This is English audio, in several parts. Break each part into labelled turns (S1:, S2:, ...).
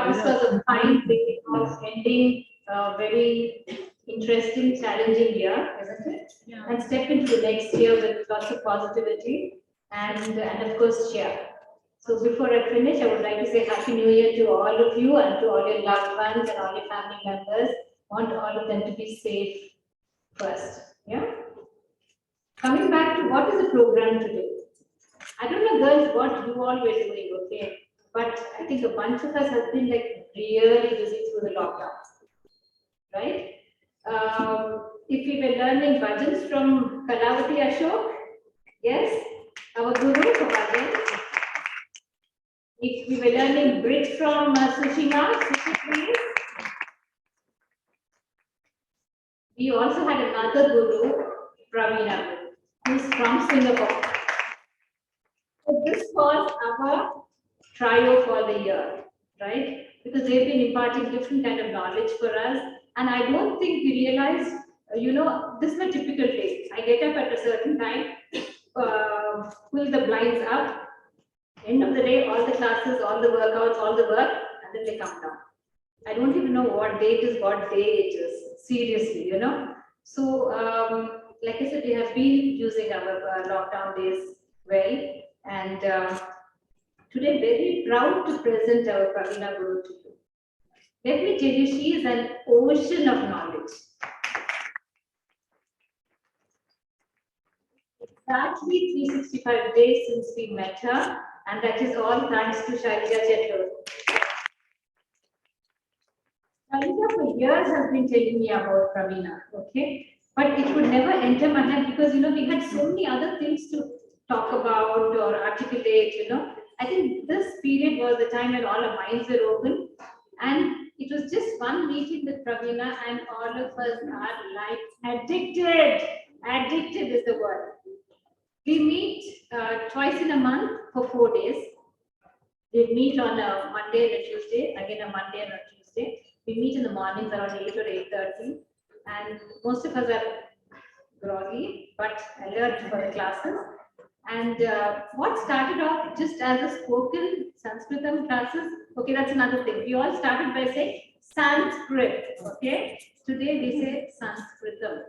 S1: this was a fine way of ending a very interesting, challenging year, isn't it?
S2: Yeah.
S1: And step into the next year with lots of positivity and of course cheer. So before I finish, I would like to say Happy New Year to all of you and to all your loved ones and all your family members. Want all of them to be safe first. Yeah. Coming back to what is the program today? I don't know, girls, what you all were doing, okay? But I think a bunch of us have been like really busy through the lockdown, right? If we were learning bhajans from Kalavati Ashok, yes, our guru for bhajan. If we were learning bridge from Sushima, Sushi please. We also had another guru, Pravina, who's from Singapore. So this was our trio for the year, right? Because they've been imparting different kind of knowledge for us. And I don't think we realized, this is a typical day. I get up at a certain time, pull the blinds up. End of the day, all the classes, all the workouts, all the work, and then they come down. I don't even know what day it is, what day it is. Seriously, So, like I said, we have been using our lockdown days well. And today, very proud to present our Pravina Guru to you. Let me tell you, she is an ocean of knowledge. Exactly 365 days since we met her, and that is all thanks to Shalija Chettur. Shalija for years has been telling me about Pravina, okay? But it would never enter my head because, we had so many other things to talk about or articulate, I think this period was the time when all our minds were open. And it was just one meeting with Pravina and all of us are like addicted. Addicted is the word. We meet twice in a month for 4 days. We meet on a Monday and a Tuesday, again a Monday and a Tuesday. We meet in the mornings around 8 or 8:30. And most of us are groggy, but alert for the classes. And what started off just as a spoken Sanskritam classes, okay, that's another thing. We all started by saying Sanskrit, okay? Today we say Sanskritam.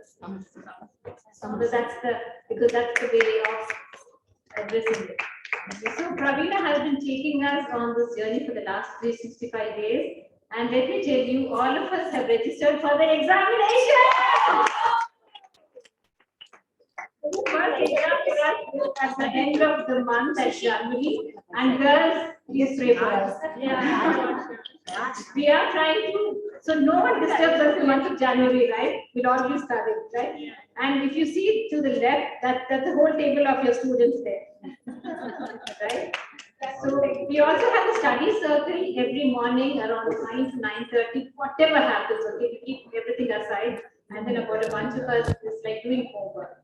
S1: So because that's the way of addressing it. So Pravina has been taking us on this journey for the last 365 days. And let me tell you, all of us have registered for the examination. First exam for us at the end of the month at January, and girls, please pray for us. Yeah. We are trying to, so no one disturbs us in the month of January, right? We'll all be studying, right? Yeah. And if you see to the left, that's the whole table of your students there, right? So we also have a study circle every morning around 9 to 9:30, whatever happens, okay? We keep everything aside, and then about a bunch of us is like doing homework.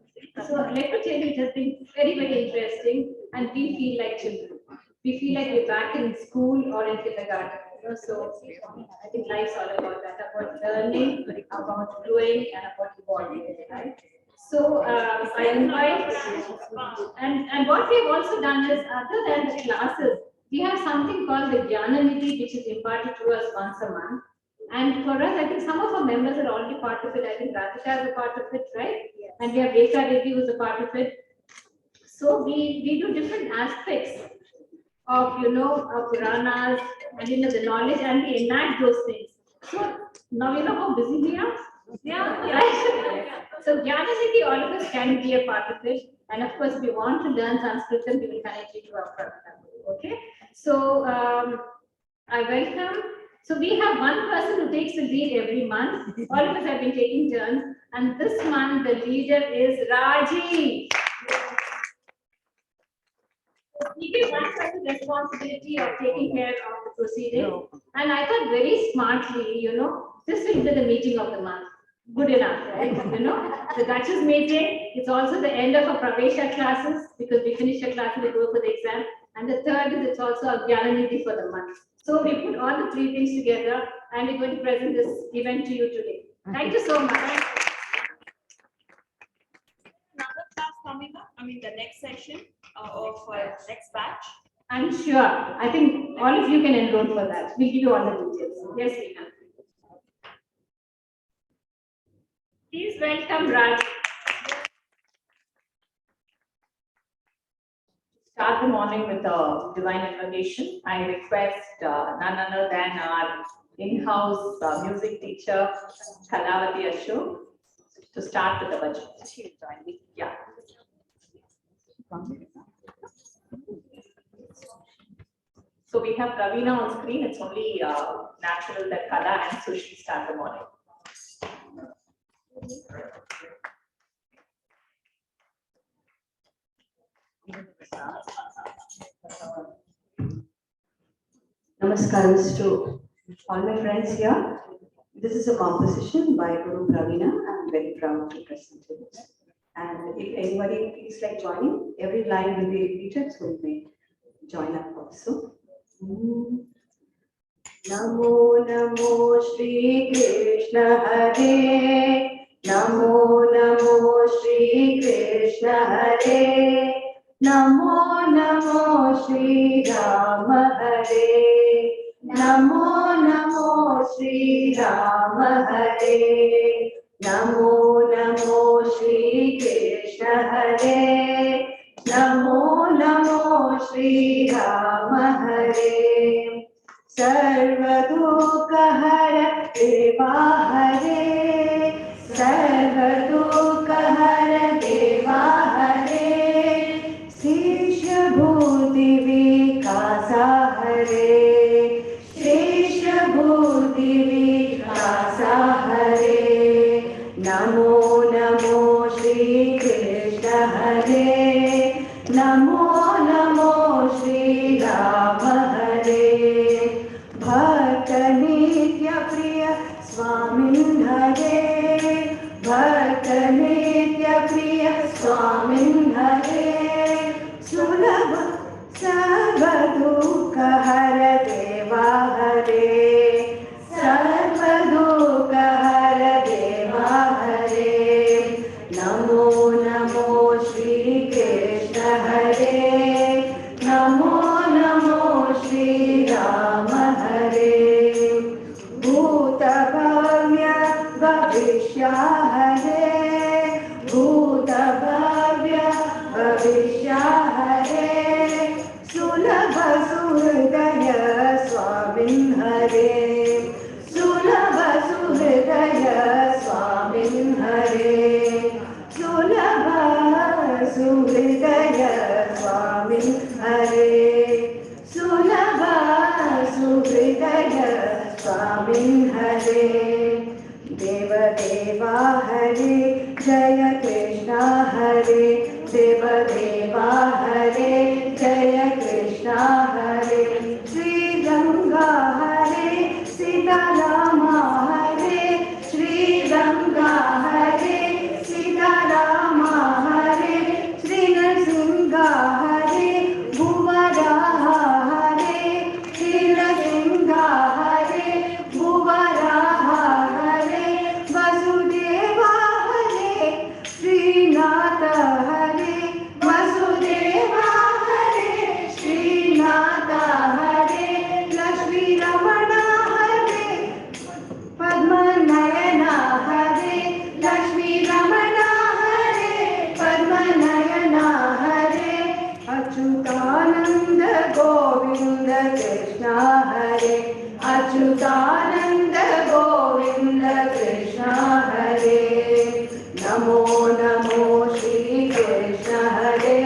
S1: So let me tell you, it has been very, very interesting, and we feel like children. We feel like we're back in school or in kindergarten. So I think life's all about that, about learning, about growing, and about evolving, right? So I invite, and what we have also done is, other than the classes, we have something called the Dhyananidhi, which is imparted to us once a month. And for us, I think some of our members are already part of it. I think Radhika is a part of it, right? Yes. And we have Rekha Devi who's a part of it. So we do different aspects of, Puranas and, the knowledge, and we enact those things. So now you know how busy we are? Yeah. Right? So Dhyananidhi, all of us can be a part of it. And of course, if we want to learn Sanskrit, we will connect you to our Pravina. Okay? So I welcome. So we have one person who takes the lead every month. All of us have been taking turns. And this month, the leader is Raji. He gave one person responsibility of taking care of the proceedings. And I thought very smartly, this will be the meeting of the month. Good enough, right? The Duchess meeting, it's also the end of our Pravesha classes because we finish our classes, we go for the exam. And the third is it's also a Dhyananidhi for the month. So we put all the three things together and we're going to present this event to you today. Thank you so much.
S2: Another class coming up, the next session of next batch.
S1: I'm sure. I think all of you can enroll for that. We'll give you all the details. Yes, Lina. Please welcome Raj. Start the morning with a divine invocation. I request none other than our in-house music teacher, Kalavati Ashok, to start with the bhajan. She will join me. Yeah. So we have Ravina on screen. It's only natural that Kala and Sushi start the morning.
S2: Namaskaram to all my friends here. This is a composition by Guru Ravina. I'm very proud to present it. And if anybody feels like joining, every line will be repeated, so you may join up also. Namo Namo Shri Krishna Hare. Namo Namo Shri Krishna Hare. Namo Namo Shri Rama Hare. Namo Namo Shri Rama Hare. Namo Namo Shri Krishna Hare. Namo Namo Shri Rama Hare. Sarvadukahara Deva Hare. Sarvadukahara Deva Hare. Sesha Bhuti Vikasa Hare. Sesha Bhuti Vikasa Hare. Namo Namo Shri Krishna Hare. Namo Namo Shri Rama Hare. Bhakta Nitya Priya Swamin Hare. Bhakta Nitya Priya Swamin Hare. Sulabha Sarvadukha Hara Deva Hare. Sarvadukha Hara Deva Hare. Namo Namo Shri Krishna Hare. Namo Namo Shri Rama Hare. Bhuta Bhavya Bhavishya Hare. Bhuta Bhavya Bhavishya Hare. Sulabha Suhridaya Swamin Hare. Sulabha Suhridaya Swamin Hare. Sulabha Suhridaya Swamin Hare. Sulabha Suhridaya Swamin Hare. Deva Deva Hare. Jaya Krishna Hare. Deva Deva Hare. Jaya Krishna Hare. Sri Ganga Hare. Sita Rama Hare. Sri Ganga Hare. Sita Rama Hare. Sri Narsinga Hare. Bhuvaraha Hare. Sri Narsinga Hare. Bhuvaraha Hare. Vasudeva Hare. Srinatha Hare. Vasudeva Hare. Srinatha Hare. Lakshmi Ramana Hare. Padmanayana Hare. Lakshmi Ramana Hare. Padmanayana Hare. Achyutananda Govinda Krishna Hare. Achyutananda Govinda Krishna Hare. Namo Namo Shri Krishna Hare.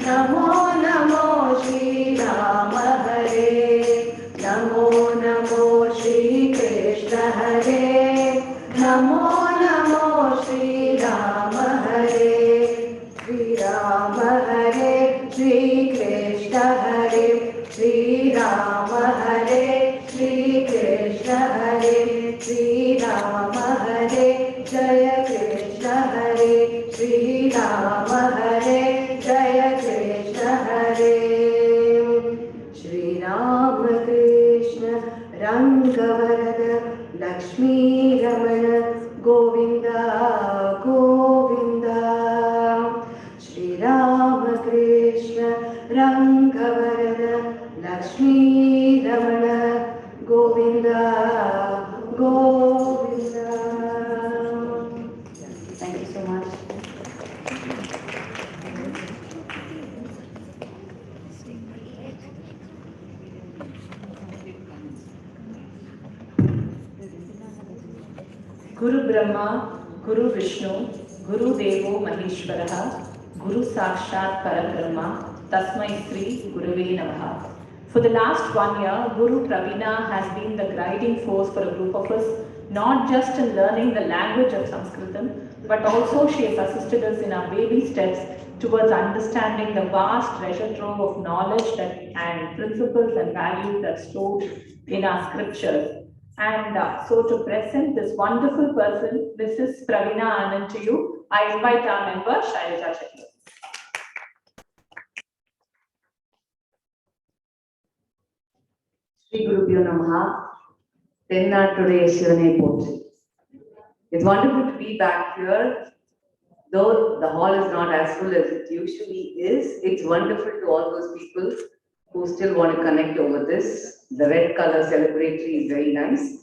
S2: Namo Namo Shri Rama Hare. Namo Namo Shri Krishna Hare. Namo Namo Shri Rama Hare. Shri Rama Hare. Shri Krishna Hare. Shri Rama Hare. Shri Krishna Hare. Shri Rama Hare. Jaya Krishna Hare. Shri Rama Hare. Jaya Krishna Hare. Shri Rama Krishna Rangavarada Lakshmi Ramana Govinda Govinda. Shri Rama Krishna Rangavarada
S3: Guru Brahma, Guru Vishnu, Guru Devo Maheshwaraha, Guru Sakshat Parabrahma, Tasmai Sri Guruve Namaha. For the last 1 year, Guru Pravina has been the guiding force for a group of us, not just in learning the language of Sanskritam, but also she has assisted us in our baby steps towards understanding the vast treasure trove of knowledge and principles and values that's stored in our scriptures. And so to present this wonderful person, Mrs. Pravina Anand to you, I invite our member, Shailaja Chetty.
S4: Shri Gurubhyo Namaha, Tennadurai Shivane Potri. It's wonderful to be back here. Though the hall is not as full as it usually is, it's wonderful to all those people who still want to connect over this. The red color celebratory is very nice.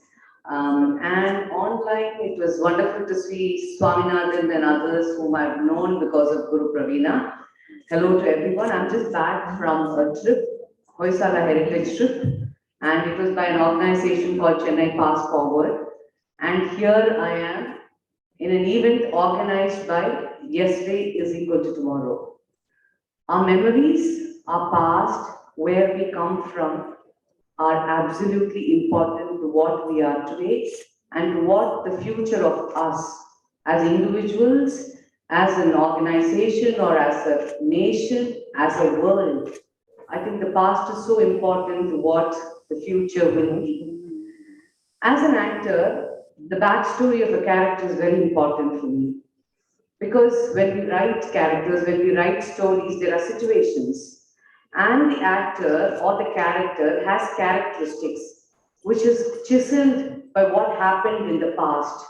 S4: And online, it was wonderful to see Swaminathan and others whom I've known because of Guru Pravina. Hello to everyone. I'm just back from a trip, Hoysala Heritage trip, and it was by an organization called Chennai Pass Forward. And here I am in an event organized by Yesterday is Equal to Tomorrow. Our memories, our past, where we come from, are absolutely important to what we are today and to what the future of us as individuals, as an organization, or as a nation, as a world. I think the past is so important to what the future will be. As an actor, the backstory of a character is very important for me. Because when we write characters, when we write stories, there are situations. And the actor or the character has characteristics which is chiseled by what happened in the past,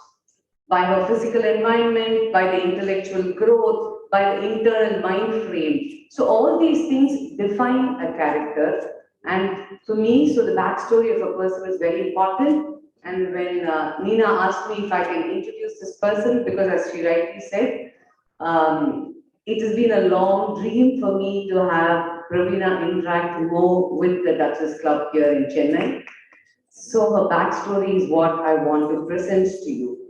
S4: by her physical environment, by the intellectual growth, by the internal mind frame. So all these things define a character. And for me, so the backstory of a person is very important. And when Nina asked me if I can introduce this person, because as she rightly said, it has been a long dream for me to have Pravina interact more with the Duchess Club here in Chennai. So her backstory is what I want to present to you.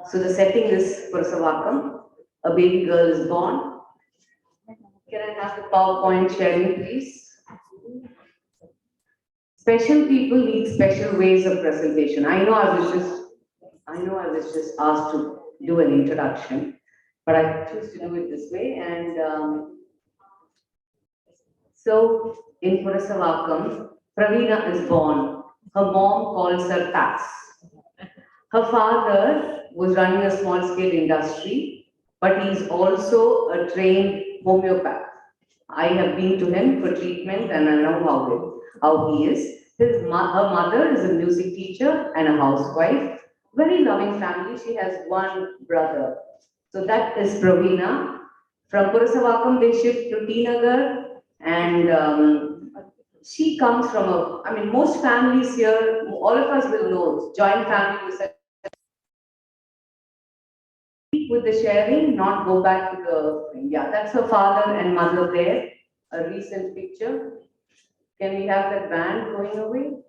S4: So the setting is Purusavakam. A baby girl is born. Can I have the PowerPoint sharing, please? Special people need special ways of presentation. I know I was just asked to do an introduction, but I choose to do it this way. And so in Purusavakam, Pravina is born. Her mom calls her Tats. Her father was running a small-scale industry, but he's also a trained homeopath. I have been to him for treatment and I know how he is. Her mother is a music teacher and a housewife. Very loving family. She has one brother. So that is Pravina. From Purusavakam, they shift to T Nagar, and she comes from most families here, all of us will know, joint family was with the sharing, not go back to the thing. Yeah, that's her father and mother there. A recent picture. Can we have that band going away?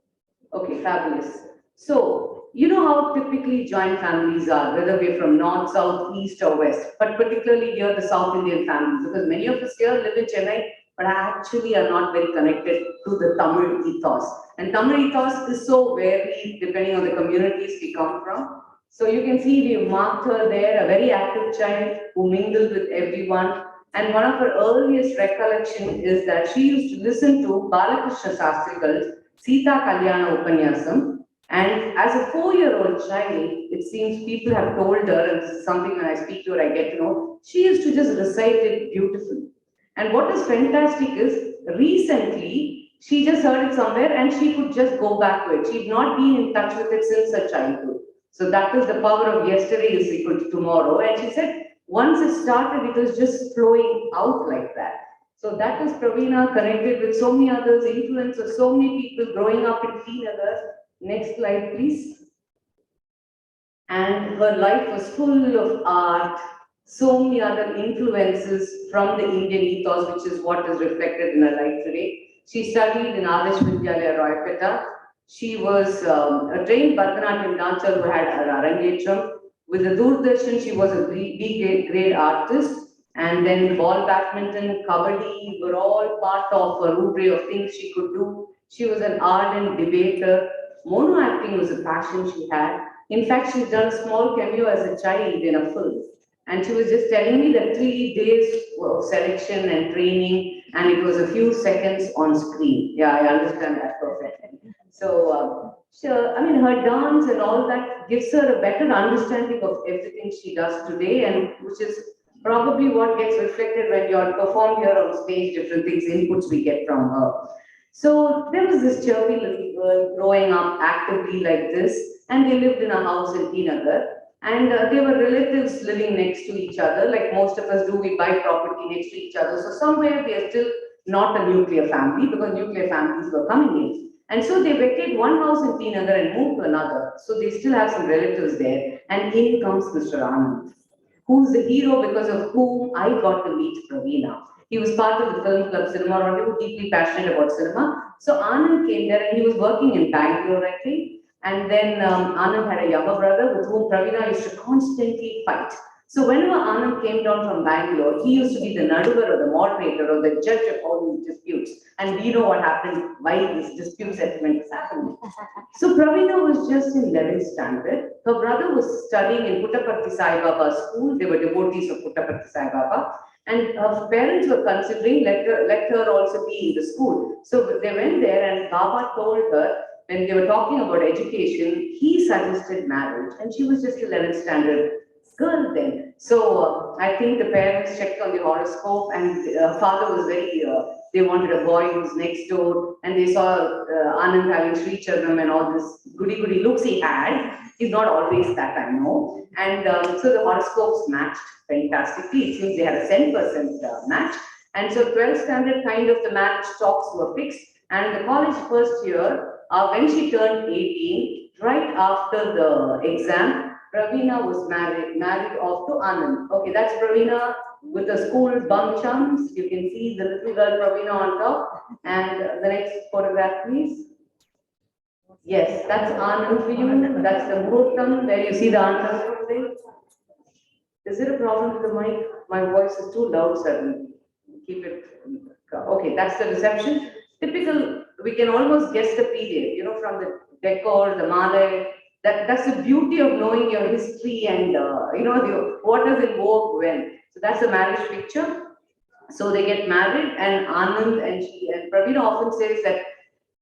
S4: Okay, fabulous. So, you know how typically joint families are, whether we're from north, south, east, or west, but particularly here the South Indian families, because many of us here live in Chennai, but actually are not very connected to the Tamil ethos. And Tamil ethos is so varied depending on the communities we come from. So you can see we marked her there, a very active child who mingled with everyone. And one of her earliest recollection is that she used to listen to Balakrishna Shastrigal's Sita Kalyana Upanyasam. And as a 4-year-old child, it seems people have told her, and this is something when I speak to her, I get to know, she used to just recite it beautifully. And what is fantastic is, recently, she just heard it somewhere and she could just go back to it. She'd not been in touch with it since her childhood. So that is the power of yesterday is equal to tomorrow. And she said, once it started, it was just flowing out like that. So that is Pravina connected with so many others, influence of so many people growing up in T Nagar. Next slide, please. And her life was full of art, so many other influences from the Indian ethos, which is what is reflected in her life today. She studied in Adarsh Vidyalaya Roypeta. She was a trained Bharatanatyam dancer who had her Arangetram. With the Doordarshan, she was a B grade artist. And then ball badminton, kabaddi were all part of a rubric of things she could do. She was an ardent debater. Mono acting was a passion she had. In fact, she's done a small cameo as a child in a film. And she was just telling me that 3 days of selection and training, and it was a few seconds on screen. Yeah, I understand that perfectly. So, sure, I mean, her dance and all that gives her a better understanding of everything she does today, and which is probably what gets reflected when you're performed here on stage, different things, inputs we get from her. So there was this chirpy little girl growing up actively like this, and they lived in a house in Tinagar, and they were relatives living next to each other, like most of us do, we buy property next to each other. So somewhere we are still not a nuclear family because nuclear families were coming in. And so they vacate one house in Tinagar and move to another. So they still have some relatives there. And in comes Mr. Anand, who's the hero because of whom I got to meet Praveena. He was part of the film club cinema, or he was deeply passionate about cinema. So Anand came there and he was working in Bangalore, I think. And then Anand had a younger brother with whom Praveena used to constantly fight. So whenever Anand came down from Bangalore, he used to be the naduvar or the moderator or the judge of all these disputes. And we know what happened, why this dispute settlement was happening. So Praveena was just in 11th standard. Her brother was studying in Puttaparthi Sai Baba school. They were devotees of Puttaparthi Sai Baba. And her parents were considering let her also be in the school. So they went there and Baba told her, when they were talking about education, he suggested marriage. And she was just 11th standard girl then. So I think the parents checked on the horoscope, and her father was very, they wanted a boy who's next door, and they saw Anand having Sri Charnam and all this goody looks he had. He's not always that, I know. And so the horoscopes matched fantastically. It seems they had a 10% match. And so 12th standard kind of the marriage talks were fixed. And in the college first year, when she turned 18, right after the exam, Praveena was married off to Anand. Okay, that's Praveena with the school bum chums. You can see the little girl Praveena on top. And the next photograph, please. Yes, that's Anand for you. That's the Muhurtam. There you see the Anand from there. Is there a problem with the mic? My voice is too loud suddenly. Keep it. Okay, that's the reception. Typical, we can almost guess the period, you know, from the decor, the male. That's the beauty of knowing your history and, you know, what is in vogue when. So that's the marriage picture. So they get married, and Anand and Praveena often says that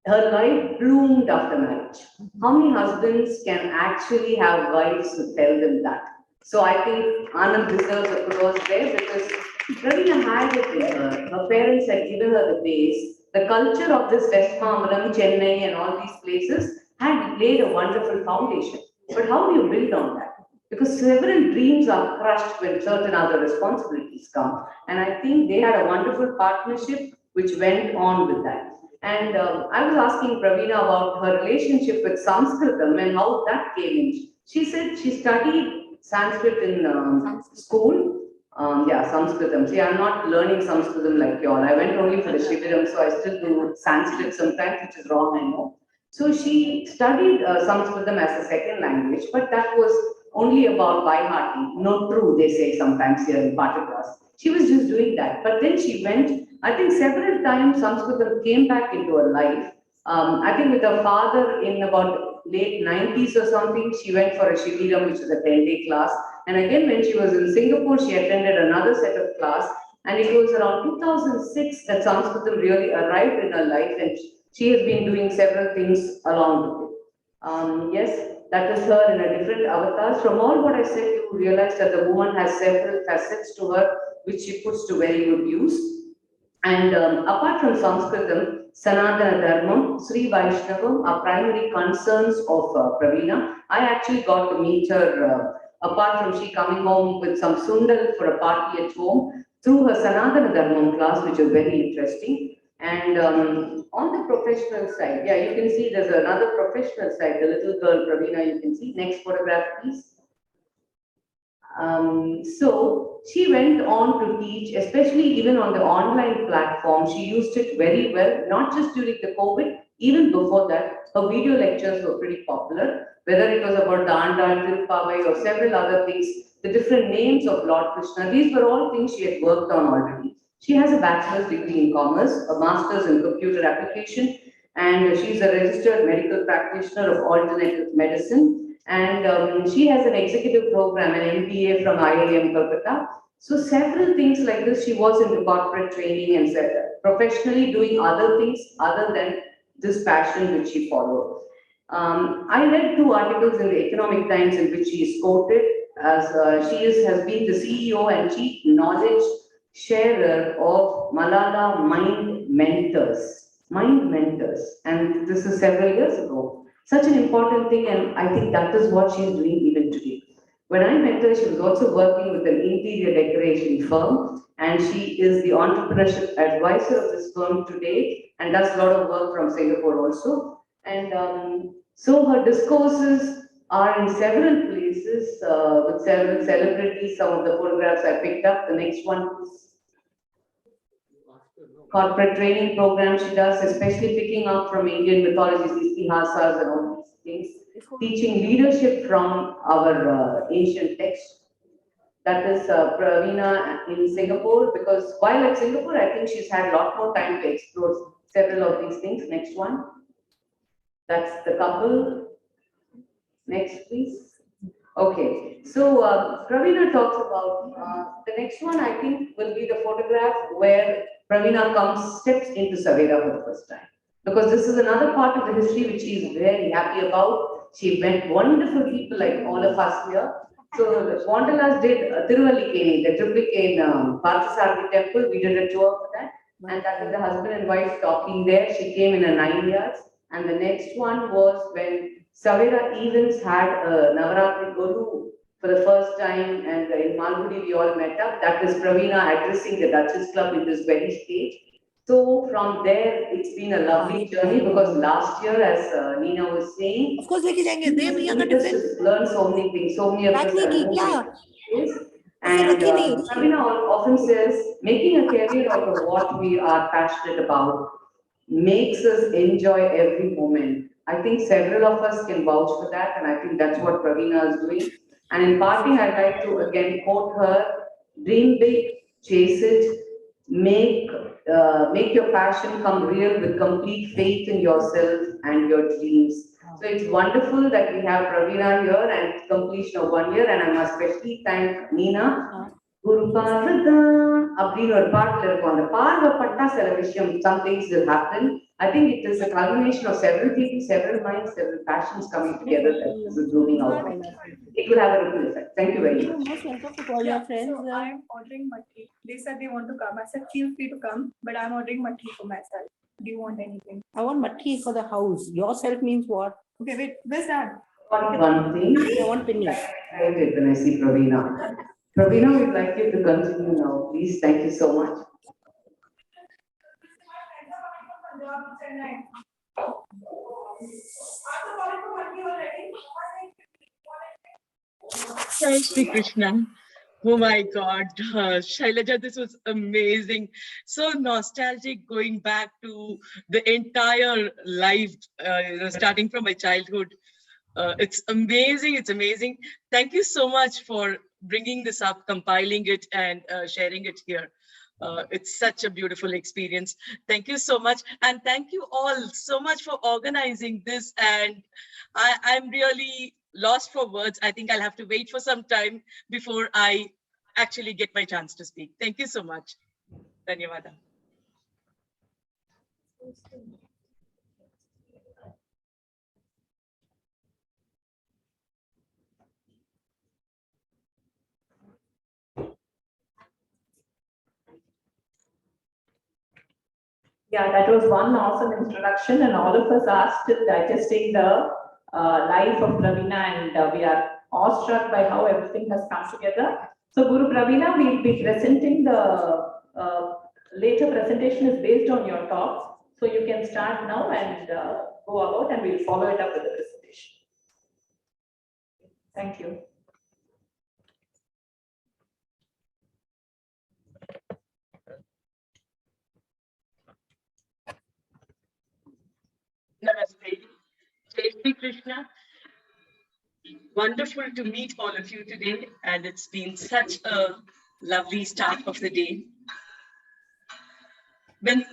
S4: her life bloomed after marriage. How many husbands can actually have wives who tell them that? So I think Anand deserves a applause there because Praveena had it in her. Her parents had given her the base. The culture of this West Mamalam, Chennai, and all these places had laid a wonderful foundation. But how do you build on that? Because several dreams are crushed when certain other responsibilities come. And I think they had a wonderful partnership which went on with that. And I was asking Praveena about her relationship with Sanskritam and how that came in. She said she studied Sanskrit in school. Sanskritam. See, I'm not learning Sanskritam like y'all. I went only for the Shibiram, so I still do Sanskrit sometimes, which is wrong, I know. So she studied Sanskritam as a second language, but that was only about by hearting. Not true, they say sometimes here in Pata class. She was just doing that. But then she went, I think several times Sanskritam came back into her life. I think with her father in about late 90s or something, she went for a Shibiram, which is a 10-day class. And again, when she was in Singapore, she attended another set of class. And it was around 2006 that Sanskritam really arrived in her life. And she has been doing several things along with it. Yes, that is her in a different avatar. From all what I said, you realize that the woman has several facets to her, which she puts to very good use. And apart from Sanskritam, Sanatana Dharmam, Sri Vaishnavam are primary concerns of Praveena. I actually got to meet her, apart from she coming home with some sundal for a party at home, through her Sanatana Dharmam class, which is very interesting. And on the professional side, yeah, you can see there's another professional side, the little girl Praveena, you can see. Next photograph, please. So she went on to teach, especially even on the online platform. She used it very well, not just during the COVID, Even before that, her video lectures were pretty popular, whether it was about the Andal, Tirupavai or several other things, the different names of Lord Krishna, these were all things she had worked on already. She has a bachelor's degree in commerce, a master's in computer application, and she's a registered medical practitioner of alternative medicine. And she has an executive program, an MBA from IIM Kolkata. So several things like this, she was into corporate training and professionally doing other things other than this passion which she followed. I read 2 articles in the Economic Times in which she is quoted as has been the CEO and Chief Knowledge Sharer of Malala Mind Mentors. Mind Mentors, and this is several years ago. Such an important thing, and I think that is what she is doing even today. When I met her, she was also working with an interior decoration firm, and she is the entrepreneurship advisor of this firm today, and does a lot of work from Singapore also. And so her discourses are in several places with several celebrities. Some of the photographs I picked up. The next one is corporate training program she does, especially picking up from Indian mythologies, itihasas and all these things, teaching leadership from our ancient texts. That is Praveena in Singapore, because while at Singapore, I think she's had a lot more time to explore several of these things. Next one. That's the couple. Next, please. Okay, so Praveena talks about the next one. I think will be the photograph where Praveena steps into Savera for the first time, because this is another part of the history which she is very happy about. She met wonderful people like all of us here. So the Wanderlust did Tiruvallikeni, the Triplicane Parthasarathi temple. We did a tour for that, and that was the husband and wife talking there. She came in a 9 years, and the next one was when Savera events had a Navaratri Golu for the first time, and in Malgudi we all met up. That is Praveena addressing the Duchess Club in this very stage. So from there, it's been a lovely journey, because last year, as Nina was saying,
S5: of course,
S4: learn so many things, so many of us. And Praveena often says, making a career out of what we are passionate about makes us enjoy every moment. I think several of us can vouch for that, and I think that's what Praveena is doing. And in parting, I'd like to again quote her: dream big, chase it, make your passion come real with complete faith in yourself and your dreams. So it's wonderful that we have Praveena here and completion of 1 year, and I must especially thank Nina. Guru Parvada, அப்படின்னு ஒரு பாட்டுல இருக்கும். அந்த பார்வை பட்டா சில விஷயம், some things will happen. I think it is a culmination of several people, several minds, several passions coming together that this is blooming out. It will have a ripple effect. Thank you very much.
S5: Most welcome to all your friends.
S6: So I am ordering matri. They said they want to come. I said feel free to come, but I am ordering matri for myself. Do you want anything?
S5: I want matri for the house. Yourself means what?
S6: Okay, wait. Where's that?
S4: One thing.
S5: I want penny.
S4: I did when I see Praveena. Praveena, we'd like you to continue now, please. Thank you so much.
S7: Jai Shri Krishna. Oh my God, Shailaja, this was amazing. So nostalgic, going back to the entire life, starting from my childhood. It's amazing. It's amazing. Thank you so much for bringing this up, compiling it, and sharing it here. It's such a beautiful experience. Thank you so much. And thank you all so much for organizing this. And I'm really lost for words. I think I'll have to wait for some time before I actually get my chance to speak. Thank you so much. Dhanyavada.
S3: Yeah, that was one awesome introduction, and all of us are still digesting the life of Praveena, and we are awestruck by how everything has come together. So, Guru Praveena, we'll be presenting the later presentation is based on your talk. So you can start now and go about, and we'll follow it up with the presentation. Thank you.
S7: Namaste. Jai Shri Krishna. Wonderful to meet all of you today, and it's been such a lovely start of the day. When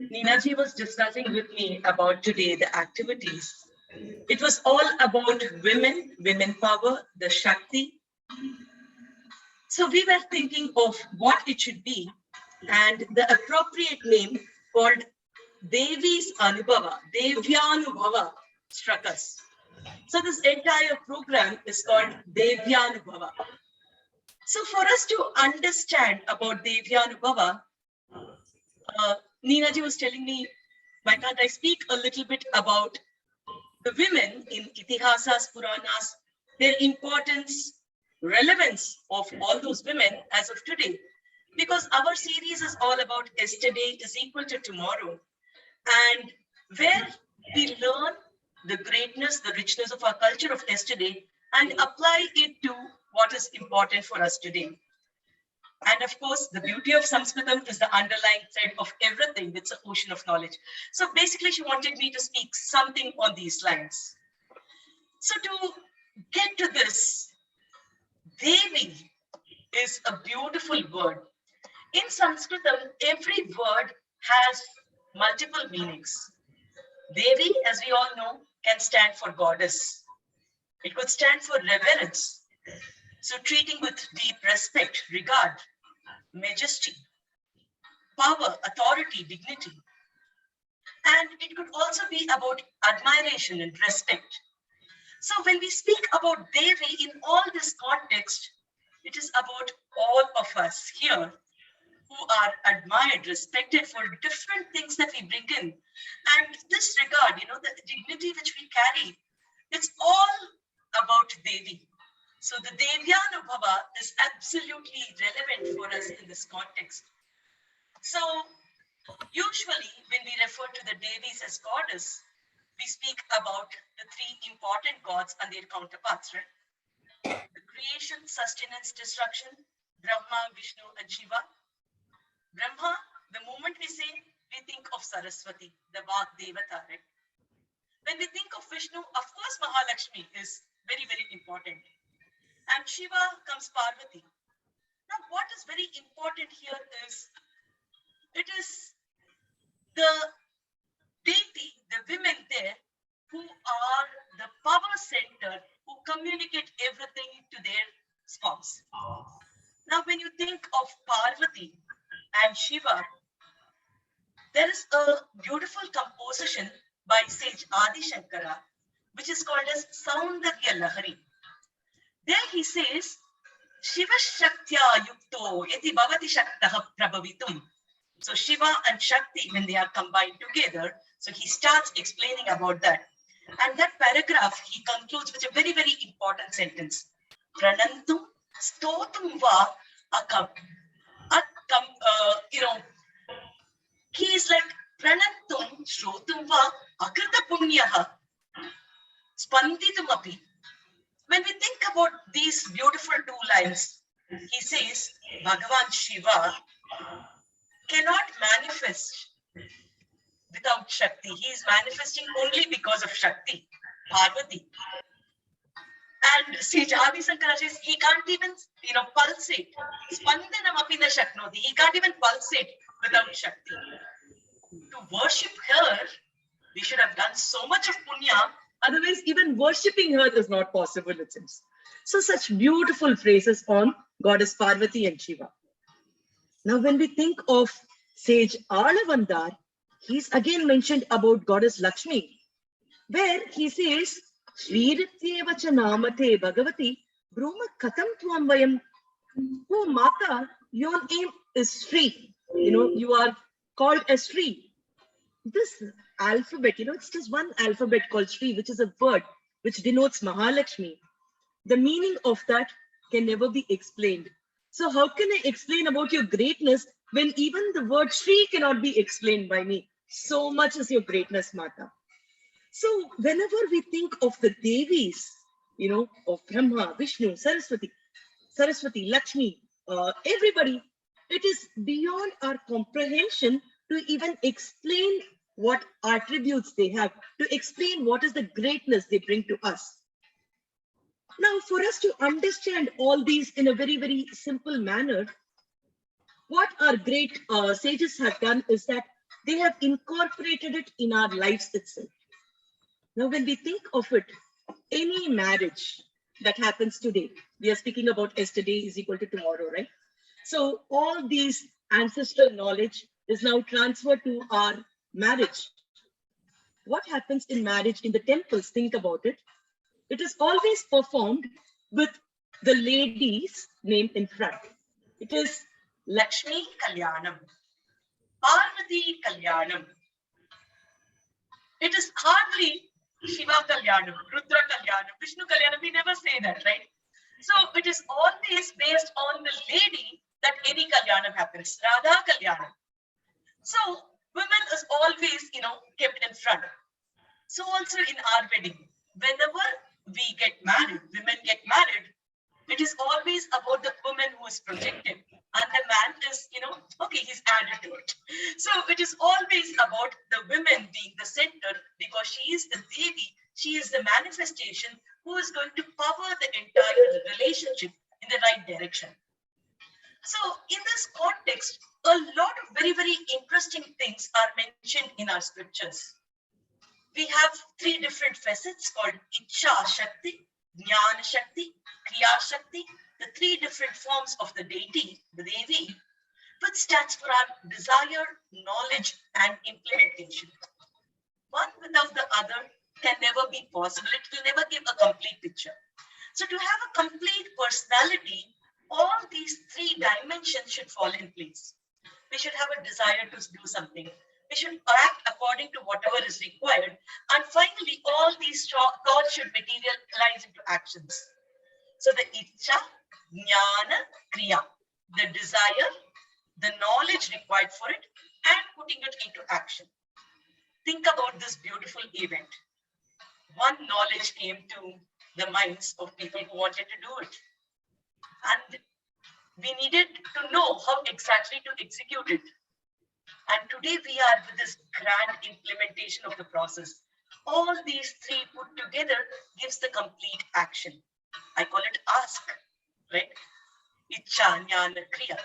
S7: Ninaji was discussing with me about today, the activities, it was all about women, women power, the Shakti. So we were thinking of what it should be, and the appropriate name called Devi's Anubhava, Devyaanubhavam struck us. So this entire program is called Devyaanubhavam. So for us to understand about Devyaanubhavam, Ninaji was telling me, why can't I speak a little bit about the women in Itihasas, Puranas, their importance, relevance of all those women as of today. Because our series is all about yesterday is equal to tomorrow. And where we learn the greatness, the richness of our culture of yesterday and apply it to what is important for us today. And of course, the beauty of Sanskritam is the underlying thread of everything. It's an ocean of knowledge. So basically, she wanted me to speak something on these lines. So to get to this, Devi is a beautiful word. In Sanskritam, every word has multiple meanings. Devi, as we all know, can stand for goddess. It could stand for reverence. So treating with deep respect, regard, majesty, power, authority, dignity. And it could also be about admiration and respect. So when we speak about Devi in all this context, it is about all of us here who are admired, respected for different things that we bring in. And this regard, the dignity which we carry, it's all about Devi. So the Devyaanubhava is absolutely relevant for us in this context. So usually when we refer to the Devis as goddess, we speak about the three important gods and their counterparts, right? The creation, sustenance, destruction, Brahma, Vishnu, and Shiva. Brahma, the moment we say, we think of Saraswati, the Vak Devata, right? When we think of Vishnu, of course, Mahalakshmi is very, very important. And Shiva comes Parvati. Now, what is very important here is, it is the deity, the women there, who are the power center, who communicate everything to their spouse. Now, when you think of Parvati and Shiva, there is a beautiful composition by sage Adi Shankara, which is called as Saundarya Lahari. There he says, Shiva Shaktya Yukto Yati Bhavati Shaktaha Prabhavitum. So Shiva and Shakti, when they are combined together, so he starts explaining about that. And that paragraph, he concludes with a very, very important sentence. Pranantum stotum va akam. He is like Pranantum shrotum va akrita punyaha spanditum api. When we think about these beautiful two lines, he says, Bhagavan Shiva cannot manifest without Shakti. He is manifesting only because of Shakti, Parvati. And Sage Adi Shankara says he can't even, pulsate. Spandanam api na shaknoti. He can't even pulsate without Shakti. To worship her, we should have done so much of punya. Otherwise, even worshipping her is not possible, it seems. So such beautiful phrases on Goddess Parvati and Shiva. Now, when we think of Sage Alavandar, he's again mentioned about Goddess Lakshmi, where he says, Shrirityevacha namate Bhagavati, Brahma Katam Tvam Vayam. Oh, Mata, your name is Sri. You are called as Sri. This alphabet, it's just one alphabet called Sri, which is a word which denotes Mahalakshmi. The meaning of that can never be explained. So how can I explain about your greatness when even the word Sri cannot be explained by me? So much is your greatness, Mata. So whenever we think of the Devis, of Brahma, Vishnu, Saraswati, Lakshmi, everybody, it is beyond our comprehension to even explain
S8: what attributes they have, to explain what is the greatness they bring to us. Now, for us to understand all these in a very, very simple manner, what our great sages have done is that they have incorporated it in our lives itself. Now, when we think of it, any marriage that happens today, we are speaking about yesterday is equal to tomorrow, right? So all these ancestral knowledge is now transferred to our marriage. What happens in marriage in the temples, think about it. It is always performed with the lady's name in front. It is Lakshmi Kalyanam, Parvati Kalyanam. It is hardly Shiva Kalyanam, Rudra Kalyanam, Vishnu Kalyanam. We never say that, right? So it is always based on the lady that any Kalyanam happens, Radha Kalyanam. So women is always, kept in front. So also in our wedding, whenever we get married, women get married, it is always about the woman who is projected. And the man is, okay, he's added to it. So it is always about the women being the center, because she is the Devi, she is the manifestation who is going to power the entire relationship in the right direction. So in this context, a lot of very, very interesting things are mentioned in our scriptures. We have three different facets called Ichha Shakti, Jnana Shakti, Kriya Shakti, the three different forms of the deity, the Devi, which stands for our desire, knowledge, and implementation. One without the other can never be possible. It will never give a complete picture. So to have a complete personality, all these three dimensions should fall in place. We should have a desire to do something. We should act according to whatever is required. And finally, all these thoughts should materialize into actions. So the Ichha, Jnana, Kriya, the desire, the knowledge required for it, and putting it into action. Think about this beautiful event. One knowledge came to the minds of people who wanted to do it. And we needed to know how exactly to execute it. And today we are with this grand implementation of the process. All these three put together gives the complete action. I call it ask, right? Ichha, Jnana, Kriya.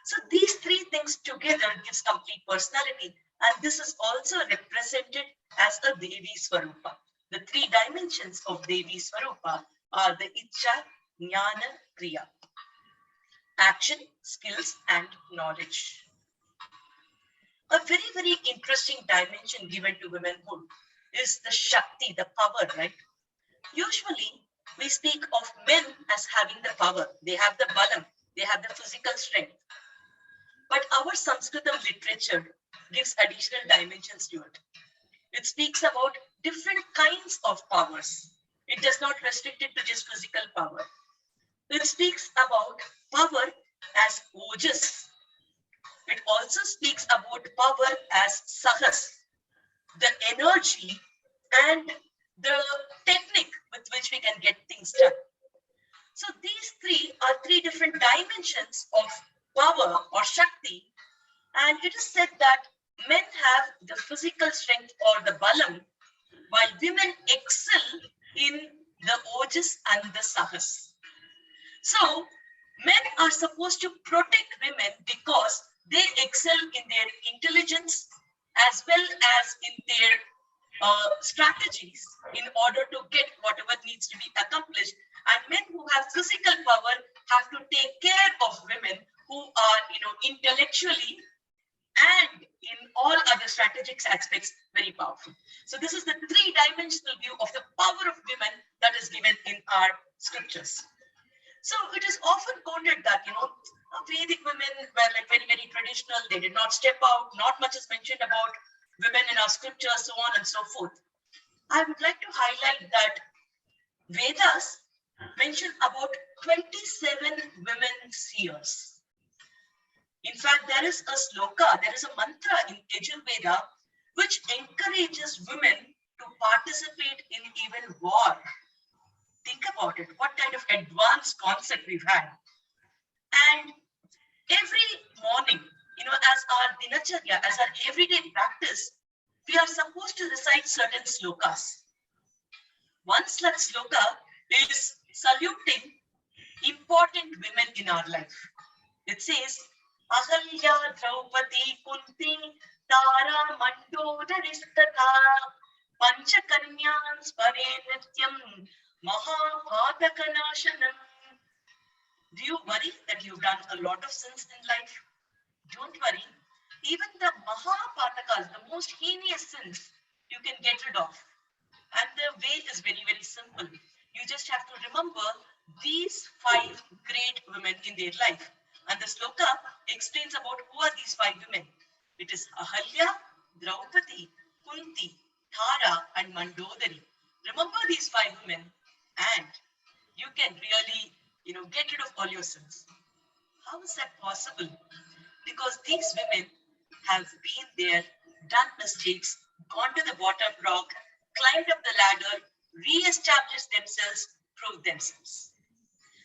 S8: So these three things together gives complete personality. And this is also represented as a Devi Swarupa. The three dimensions of Devi Swarupa are the Ichha, Jnana, Kriya. Action, skills, and knowledge. A very, very interesting dimension given to womanhood is the Shakti, the power, right? Usually, we speak of men as having the power. They have the balam, they have the physical strength. But our Sanskritam literature gives additional dimensions to it. It speaks about different kinds of powers. It does not restrict it to just physical power. It speaks about power as Ojas. It also speaks about power as Sahas, the energy and the technique with which we can get things done. So these three are three different dimensions of power or Shakti. And it is said that men have the physical strength or the balam, while women excel in the Ojas and the Sahas. So men are supposed to protect women because they excel in their intelligence as well as in their strategies in order to get whatever needs to be accomplished. And men who have physical power have to take care of women who are, intellectually and in all other strategic aspects very powerful. So this is the three-dimensional view of the power of women that is given in our scriptures. So it is often quoted that, Vedic women were like very, very traditional. They did not step out. Not much is mentioned about women in our scriptures, so on and so forth. I would like to highlight that Vedas mention about 27 women seers. In fact, there is a sloka, there is a mantra in Yajurveda which encourages women to participate in even war. Think about it, what kind of advanced concept we've had. And every morning, as our dinacharya, as our everyday practice, we are supposed to recite certain slokas. One such sloka is saluting important women in our life. It says, Ahalya Draupadi Kunti Tara Mandodaristata Panchakanyan Spare Nityam Mahabhatakanashanam. Do you worry that you've done a lot of sins in life? Don't worry. Even the Mahapatakas, the most heinous sins, you can get rid of. And the way is very, very simple. You just have to remember these 5 great women in their life. And the sloka explains about who are these 5 women. It is Ahalya, Draupadi, Kunti, Tara, and Mandodari. Remember these 5 women and you can really, get rid of all your sins. How is that possible? Because these women have been there, done mistakes, gone to the bottom rock, climbed up the ladder, re-established themselves, proved themselves.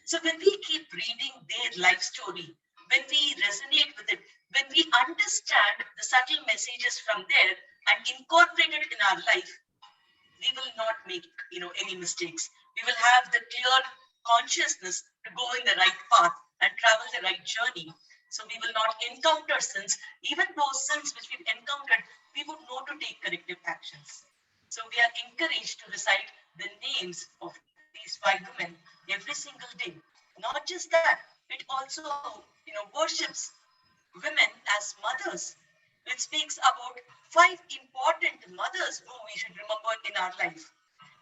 S8: So when we keep reading their life story, when we resonate with it, when we understand the subtle messages from there and incorporate it in our life, we will not make any mistakes. We will have the clear consciousness to go in the right path and travel the right journey. So we will not encounter sins. Even those sins which we've encountered, we would know to take corrective actions. So we are encouraged to recite the names of these 5 women every single day. Not just that, it also worships women as mothers. It speaks about 5 important mothers who we should remember in our life.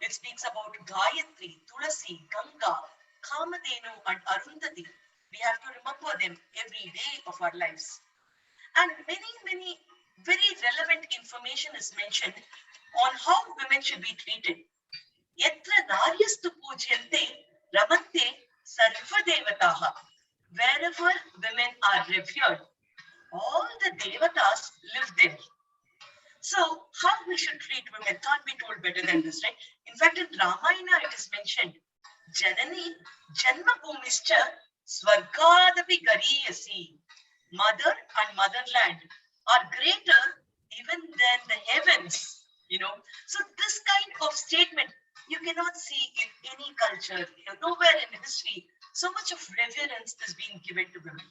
S8: It speaks about Gayatri, Tulasi, Ganga, Kamadhenu, and Arundhati. We have to remember them every day of our lives. And many, many very relevant information is mentioned on how women should be treated. Yatra naryastu pujyante ramante sarva devataha. Wherever women are revered, all the devatas live there. So how we should treat women can't be told better than this, right? In fact, in Ramayana it is mentioned, Janani Janma Bhumischa Swargadapi Gariyasi. Mother and motherland are greater even than the heavens, So this kind of statement you cannot see in any culture, nowhere in history. So much of reverence is being given to women.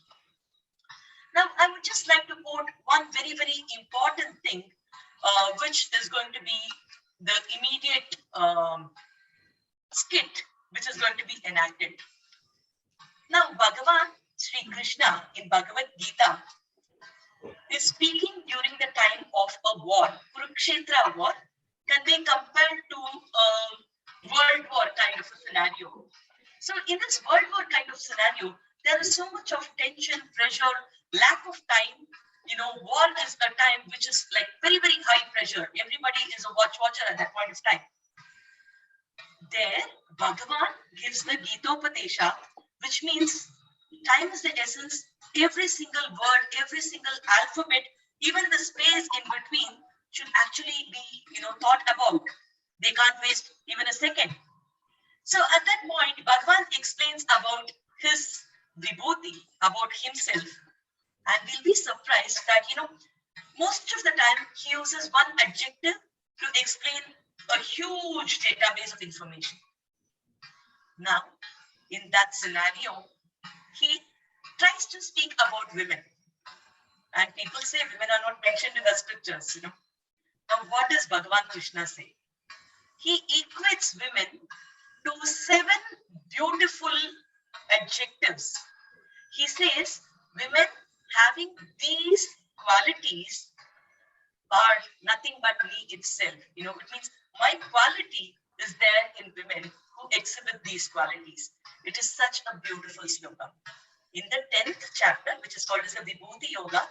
S8: Now, I would just like to quote one very, very important thing, which is going to be the immediate skit, which is going to be enacted. Now, Bhagavan Sri Krishna in Bhagavad Gita is speaking during the time of a war, Kurukshetra war, can be compared to a world war kind of a scenario. So in this world war kind of scenario, there is so much of tension, pressure, lack of time. War is a time which is like very, very high pressure. Everybody is a watcher at that point of time. There, Bhagavan gives the Gitopadesha, which means time is the essence. Every single word, every single alphabet, even the space in between should actually be, thought about. They can't waste even a second. So at that point, Bhagavan explains about his vibhuti, about himself. And we'll be surprised that, most of the time he uses one adjective to explain a huge database of information. Now, in that scenario, he tries to speak about women. And people say women are not mentioned in the scriptures, Now, what does Bhagavan Krishna say? He equates women to 7 beautiful adjectives. He says women having these qualities are nothing but me itself. It means my quality is there in women who exhibit these qualities. It is such a beautiful sloka. In the 10th chapter, which is called as the Vibhuti Yoga,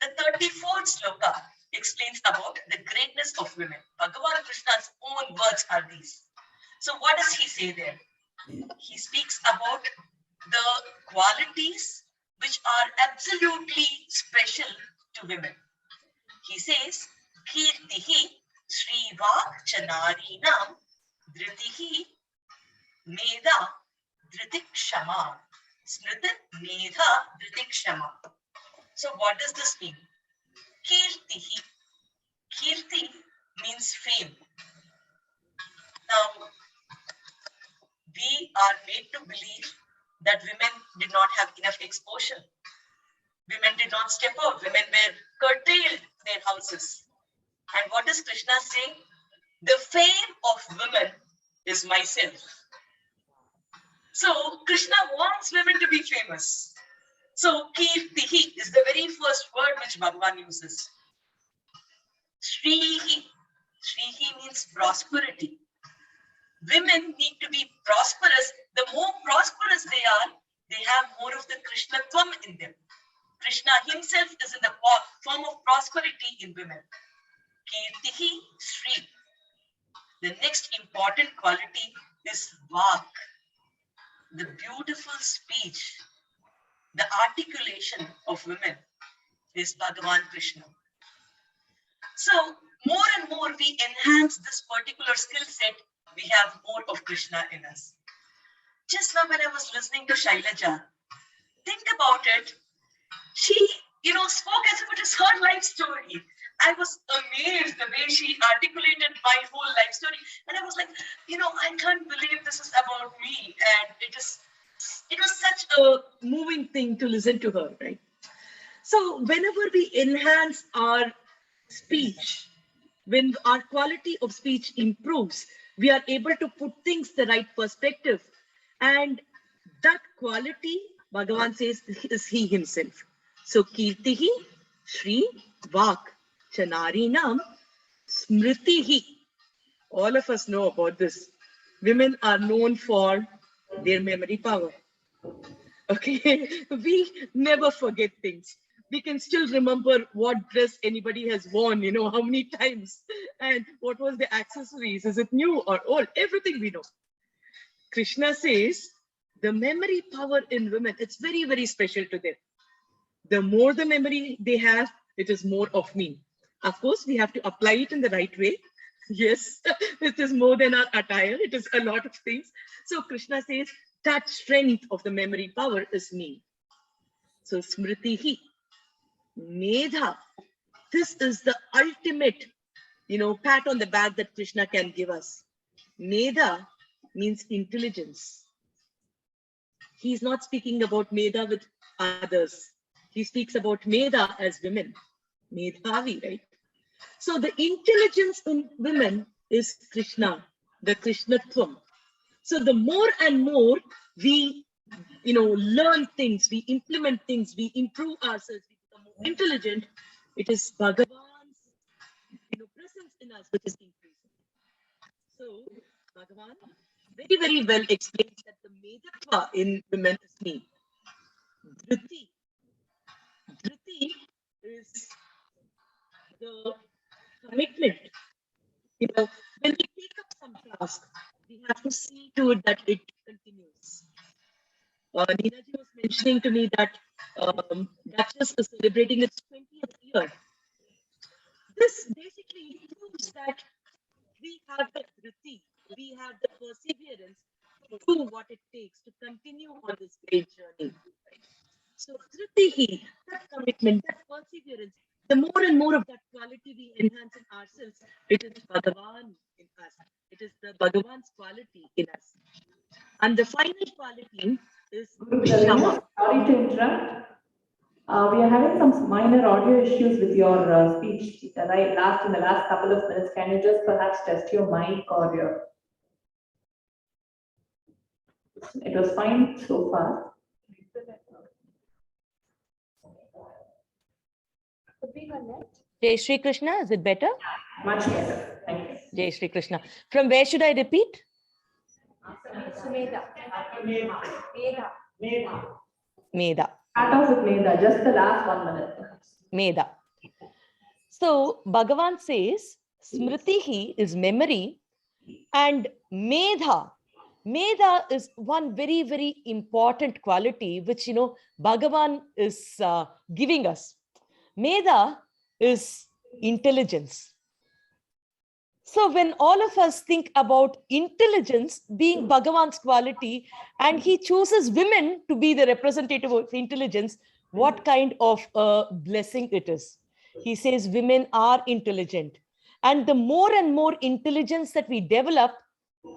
S8: the 34th sloka explains about the greatness of women. Bhagavan Krishna's own words are these. So what does he say there? He speaks about the qualities which are absolutely special to women. He says, Kirtihi Srivak Chanarinam Dhritihi Meda Dhritikshama. Smriti Medha Dhritikshama. So what does this mean? Kirtihi. Kirti means fame. Now, we are made to believe that women did not have enough exposure. Women did not step out. Women were curtailed their houses. And what does Krishna say? The fame of women is myself. So Krishna wants women to be famous. So Kirtihi is the very first word which Bhagavan uses. Shrihi. Shrihi means prosperity. Women need to be prosperous. The more prosperous they have more of the Krishnatvam in them. Krishna himself is in the form of prosperity in women. Kirtihi Shri. The next important quality is Vak, the beautiful speech, the articulation of women is Bhagavan Krishna. So more and more we enhance this particular skill set, we have more of Krishna in us. Just now when I was listening to Shailaja, think about it. She, spoke as if it is her life story. I was amazed the way she articulated my whole life story. And I was like, I can't believe this is about me. And it was such a moving thing to listen to her, right? So whenever we enhance our speech, when our quality of speech improves, we are able to put things the right perspective. And that quality, Bhagavan says, is he himself. So Kirtihi, Shri, Vak, Chanarinam, Smritihi. All of us know about this. Women are known for their memory power. Okay, we never forget things. We can still remember what dress anybody has worn, how many times, and what was the accessories, is it new or old, everything we know. Krishna says, the memory power in women, it's very, very special to them. The more the memory they have, it is more of me. Of course, we have to apply it in the right way. Yes, it is more than our attire. It is a lot of things. So Krishna says, that strength of the memory power is me. So Smritihi, Medha, this is the ultimate, pat on the back that Krishna can give us. Medha means intelligence. He's not speaking about Medha with others. He speaks about Medha as women. Medhavi, right? So the intelligence in women is Krishna, the Krishnatvam. So the more and more we, learn things, we implement things, we improve ourselves, we become more intelligent, it is Bhagavan's, presence in us which is increasing. So Bhagavan very, very well explains that the Medhatva in women is me. Dhriti. Dhriti is the commitment. When we take up some task, we have to see to it that it continues. Neeraji was mentioning to me that Duchess is celebrating its 20th year. This basically proves that we have the dhriti, we have the perseverance to do what it takes to continue on this great journey. So dhritihi, that commitment, that perseverance, the more and more of that quality we enhance in ourselves, it is Bhagavan in us. It is the Bhagavan's quality in us. And the final quality is Shama.
S3: Sorry to interrupt. We are having some minor audio issues with your speech. In the last couple of minutes, can you just perhaps test your mic or your? It was fine so far.
S9: Jai Shri Krishna, is it better?
S3: Much better. Thank you.
S9: Jai Shri Krishna. From where should I repeat? Medha.
S3: Start off with Medha, just the last 1 minute.
S9: Medha. So Bhagavan says, Smritihi is memory and Medha. Medha is one very, very important quality which, Bhagavan is giving us. Medha is intelligence. So when all of us think about intelligence being Bhagavan's quality and he chooses women to be the representative of intelligence, what kind of a blessing it is. He says women are intelligent. And the more and more intelligence that we develop,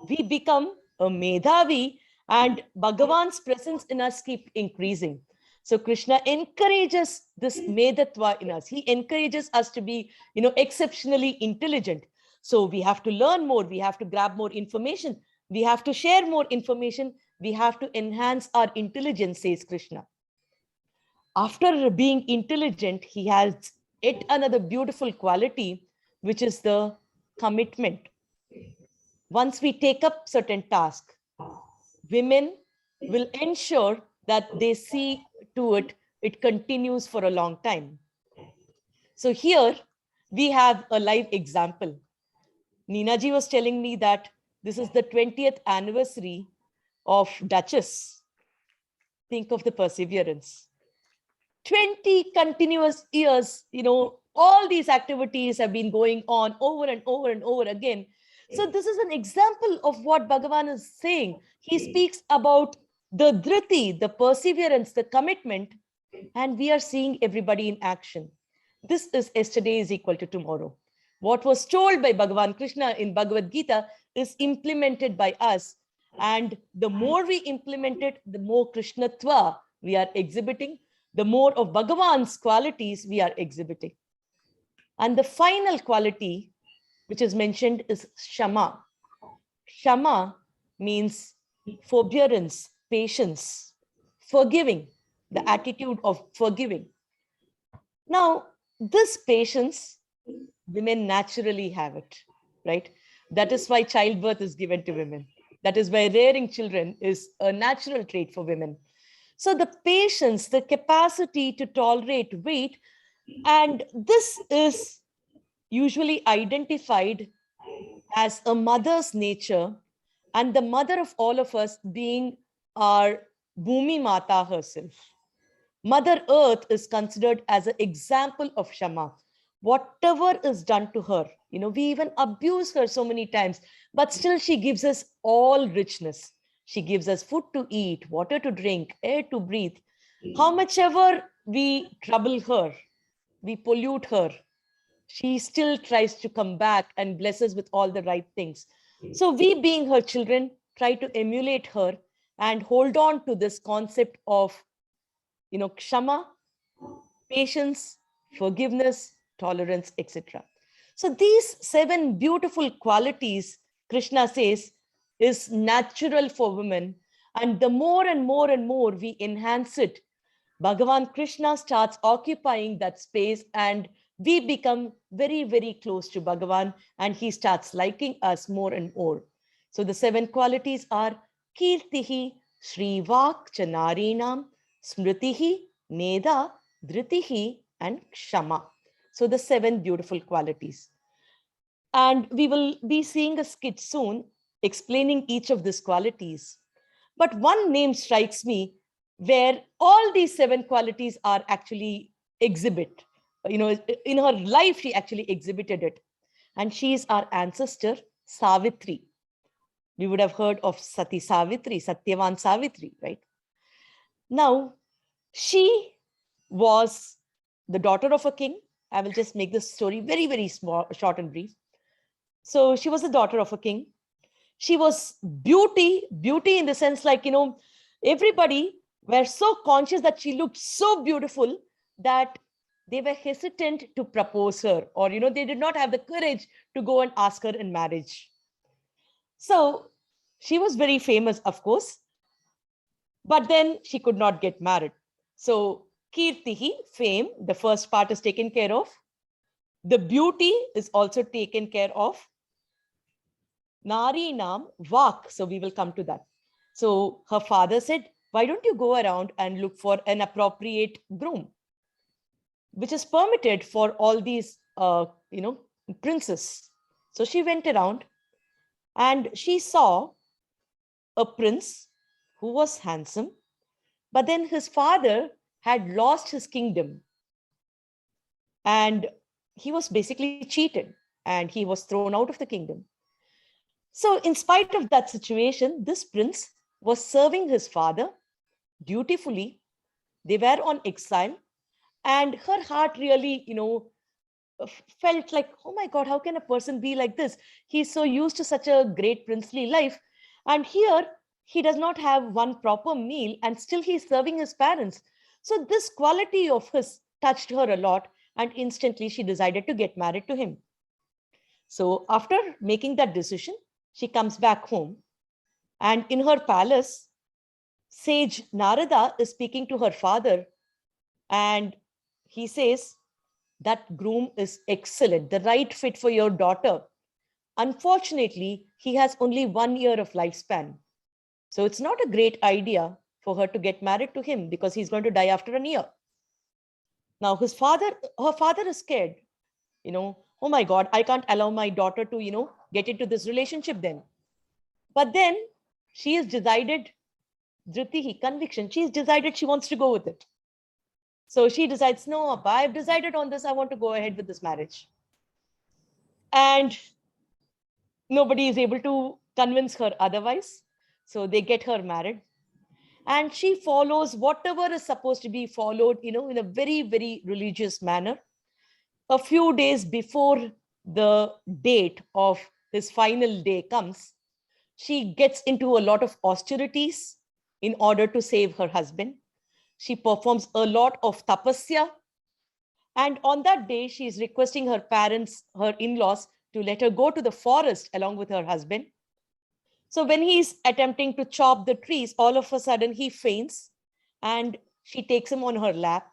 S9: we become a Medhavi, and Bhagavan's presence in us keep increasing. So Krishna encourages this Medhatva in us. He encourages us to be, exceptionally intelligent. So we have to learn more. We have to grab more information. We have to share more information. We have to enhance our intelligence, says Krishna. After being intelligent, he has yet another beautiful quality, which is the commitment. Once we take up certain task, women will ensure that they see to it, it continues for a long time. So here we have a live example. Neena ji was telling me that this is the 20th anniversary of Duchess. Think of the perseverance. 20 continuous years, all these activities have been going on over and over and over again. So this is an example of what Bhagavan is saying. He speaks about the dhriti, the perseverance, the commitment, and we are seeing everybody in action. This is yesterday is equal to tomorrow. What was told by Bhagavan Krishna in Bhagavad Gita is implemented by us. And the more we implement it, the more Krishnatva we are exhibiting, the more of Bhagavan's qualities we are exhibiting. And the final quality which is mentioned is Shama. Shama means forbearance, patience, forgiving, the attitude of forgiving. Now, this patience, women naturally have it, right? That is why childbirth is given to women. That is why rearing children is a natural trait for women. So the patience, the capacity to tolerate weight, and this is usually identified as a mother's nature, and the mother of all of us being our Bhumi Mata herself. Mother Earth is considered as an example of Shama. Whatever is done to her, we even abuse her so many times, but still she gives us all richness. She gives us food to eat, water to drink, air to breathe. How much ever we trouble her, we pollute her, she still tries to come back and bless us with all the right things. So we, being her children, try to emulate her and hold on to this concept of, Kshama, patience, forgiveness, tolerance, etc. So these 7 beautiful qualities, Krishna says, is natural for women. And the more and more and more we enhance it, Bhagavan Krishna starts occupying that space, and we become very, very close to Bhagavan, and he starts liking us more and more. So the 7 qualities are Kirtihi, Shrivak, Chanarinam, Smritihi, Medha, Dhritihi, and Kshama. So the 7 beautiful qualities. And we will be seeing a skit soon explaining each of these qualities. But one name strikes me where all these 7 qualities are actually exhibit. In her life, she actually exhibited it. And she is our ancestor, Savitri. We would have heard of Sati Savitri, Satyavan Savitri, right? Now, she was the daughter of a king. I will just make this story very, very small, short and brief. So she was the daughter of a king. She was beauty in the sense like, everybody were so conscious that she looked so beautiful that they were hesitant to propose her, or, they did not have the courage to go and ask her in marriage. So she was very famous, of course, but then she could not get married. So Kirtihi, fame, the first part is taken care of. The beauty is also taken care of. Nari Nam, Vak. So we will come to that. So her father said, why don't you go around and look for an appropriate groom, which is permitted for all these, princes. So she went around and she saw a prince who was handsome, but then his father had lost his kingdom and he was basically cheated and he was thrown out of the kingdom. So in spite of that situation, this prince was serving his father dutifully. They were on exile and her heart really, felt like, oh my God, how can a person be like this? He's so used to such a great princely life. And here he does not have one proper meal and still he's serving his parents. So this quality of his touched her a lot, and instantly she decided to get married to him. So after making that decision, she comes back home, and in her palace, sage Narada is speaking to her father, and he says, that groom is excellent, the right fit for your daughter. Unfortunately, he has only 1 year of lifespan. So it's not a great idea for her to get married to him because he's going to die after a year. Now her father is scared, oh my God, I can't allow my daughter to, get into this relationship then. But then she has decided, Dhritihi, conviction, she's decided she wants to go with it. So she decides, no, Appa, I've decided on this. I want to go ahead with this marriage. And nobody is able to convince her otherwise. So they get her married. And she follows whatever is supposed to be followed, in a very, very religious manner. A few days before the date of his final day comes, she gets into a lot of austerities in order to save her husband. She performs a lot of tapasya. And on that day, she is requesting her parents, her in-laws, to let her go to the forest along with her husband. So when he's attempting to chop the trees, all of a sudden he faints and she takes him on her lap.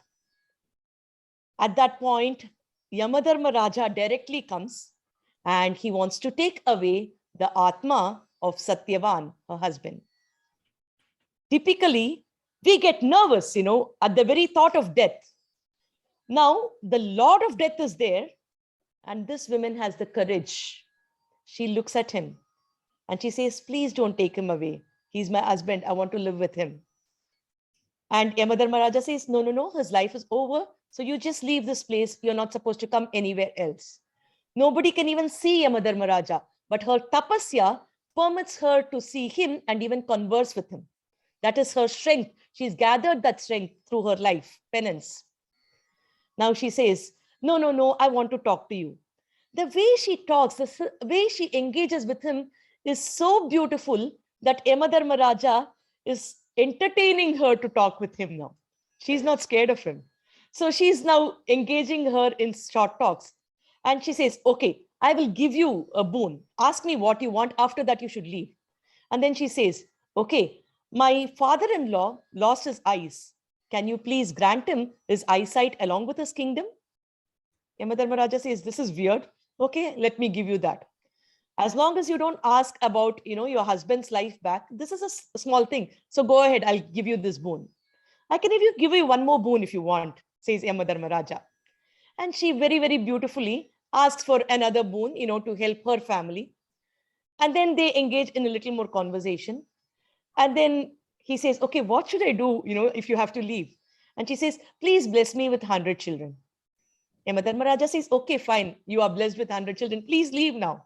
S9: At that point, Yamadharma Raja directly comes and he wants to take away the Atma of Satyavan, her husband. Typically, we get nervous, at the very thought of death. Now, the Lord of Death is there, and this woman has the courage. She looks at him and she says, please don't take him away. He's my husband. I want to live with him. And Yamadharma Raja says, no, his life is over. So you just leave this place. You're not supposed to come anywhere else. Nobody can even see Yamadharma Raja, but her tapasya permits her to see him and even converse with him. That is her strength. She's gathered that strength through her life, penance. Now she says, no, I want to talk to you. The way she talks, the way she engages with him is so beautiful that Yamadharma Raja is entertaining her to talk with him now. She's not scared of him. So she's now engaging her in short talks. And she says, okay, I will give you a boon. Ask me what you want. After that, you should leave. And then she says, okay, my father-in-law lost his eyes. Can you please grant him his eyesight along with his kingdom? Yamadharma Raja says, this is weird. Okay, let me give you that. As long as you don't ask about, your husband's life back, this is a small thing. So go ahead, I'll give you this boon. I can even give you one more boon if you want, says Yamadharma Raja. And she very, very beautifully asks for another boon, to help her family. And then they engage in a little more conversation. And then he says, okay, what should I do, if you have to leave? And she says, please bless me with 100 children. Yamadharma Raja says, okay, fine. You are blessed with 100 children. Please leave now.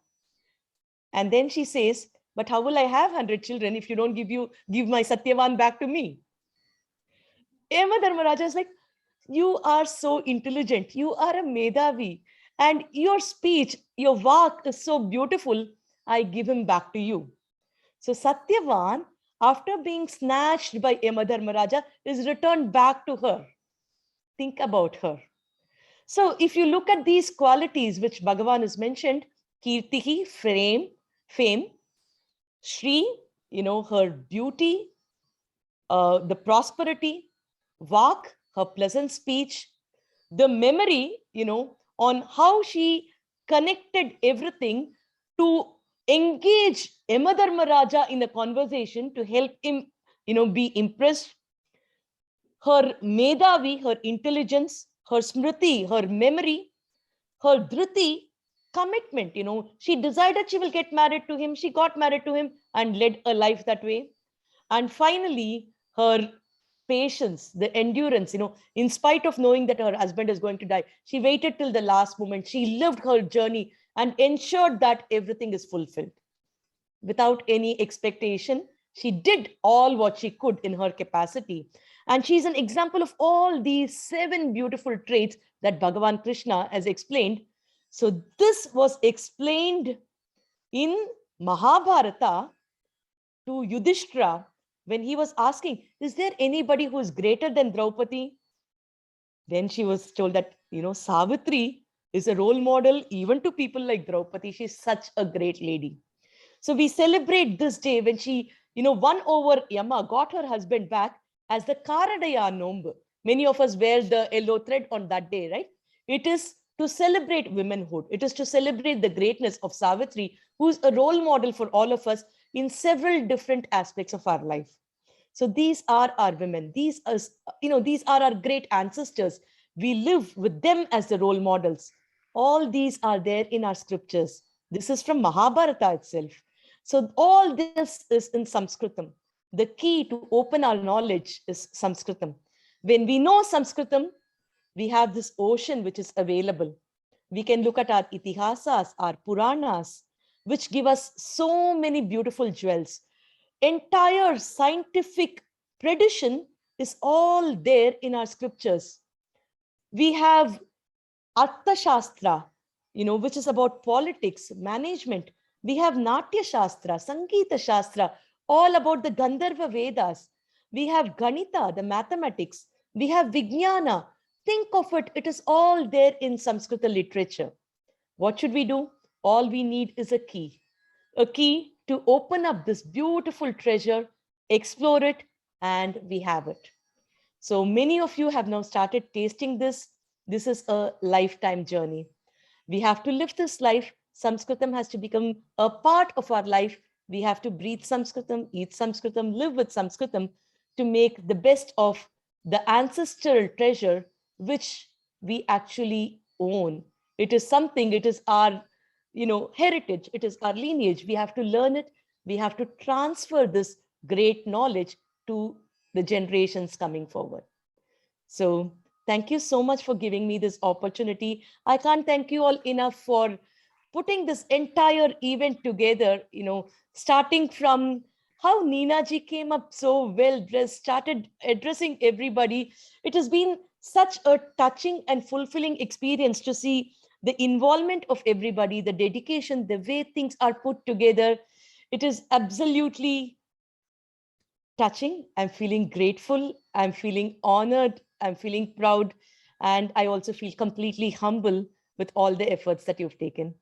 S9: And then she says, but how will I have 100 children if you don't give my Satyavan back to me? Yamadharma Raja is like, you are so intelligent. You are a Medhavi. And your speech, your vak is so beautiful. I give him back to you. So Satyavan, after being snatched by Yamadharma Raja, is returned back to her. Think about her. So if you look at these qualities which Bhagavan has mentioned, Kirtihi, fame, Shri, her beauty, the prosperity, Vak, her pleasant speech, the memory, on how she connected everything to engage Yamadharma Raja in a conversation to help him, be impressed. Her Medhavi, her intelligence, her Smriti, her memory, her Dhriti, commitment, she decided she will get married to him. She got married to him and led a life that way. And finally, her patience, the endurance, in spite of knowing that her husband is going to die, she waited till the last moment. She lived her journey and ensured that everything is fulfilled. Without any expectation, She did all what she could in her capacity. And she's an example of all these 7 beautiful traits that Bhagavan Krishna has explained. So this was explained in Mahabharata to Yudhishthira when he was asking, is there anybody who is greater than Draupadi? Then she was told that, Savitri is a role model even to people like Draupadi. She's such a great lady. So we celebrate this day when she, won over Yama, got her husband back as the Karadaya Nombu. Many of us wear the yellow thread on that day, right? It is to celebrate womanhood. It is to celebrate the greatness of Savitri, who's a role model for all of us in several different aspects of our life. So these are our women. These are our great ancestors. We live with them as the role models. All these are there in our scriptures. This is from Mahabharata itself. So all this is in Sanskritam. The key to open our knowledge is Sanskritam. When we know Sanskritam, we have this ocean which is available. We can look at our itihasas, our Puranas, which give us so many beautiful jewels. Entire scientific tradition is all there in our scriptures. We have Artha Shastra, which is about politics, management. We have Natya Shastra, Sangeeta Shastra, all about the Gandharva Vedas. We have Ganita, the mathematics. We have Vijnana. Think of it, it is all there in Samskrita literature. What should we do? All we need is a key to open up this beautiful treasure, explore it, and we have it. So many of you have now started tasting this. This is a lifetime journey. We have to live this life. Sanskritam has to become a part of our life. We have to breathe Sanskritam, eat Sanskritam, live with Sanskritam to make the best of the ancestral treasure which we actually own. It is something, it is our heritage, it is our lineage. We have to learn it. We have to transfer this great knowledge to the generations coming forward. So thank you so much for giving me this opportunity. I can't thank you all enough for putting this entire event together, starting from how Neena ji came up so well dressed, started addressing everybody. It has been such a touching and fulfilling experience to see the involvement of everybody, the dedication, the way things are put together. It is absolutely touching. I'm feeling grateful. I'm feeling honored. I'm feeling proud. And I also feel completely humble with all the efforts that you've taken.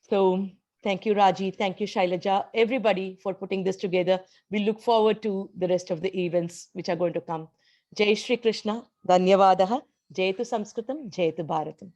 S9: So thank you, Raji. Thank you, Shailaja, everybody for putting this together. We look forward to the rest of the events which are going to come. Jai Shri Krishna. Dhanyavadaha. Jayatu Samskritam. Jayatu Bharatam.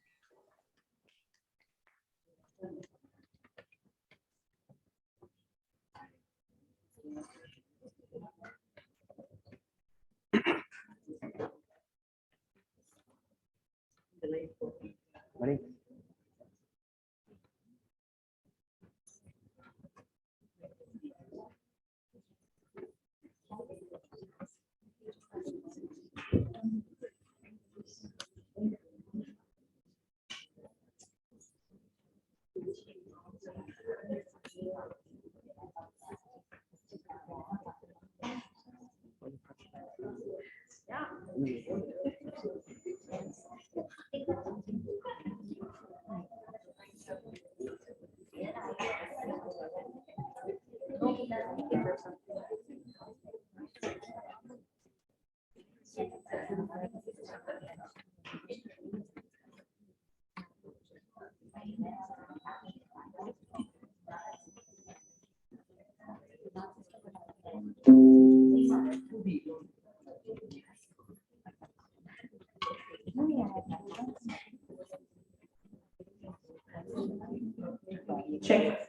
S3: Check.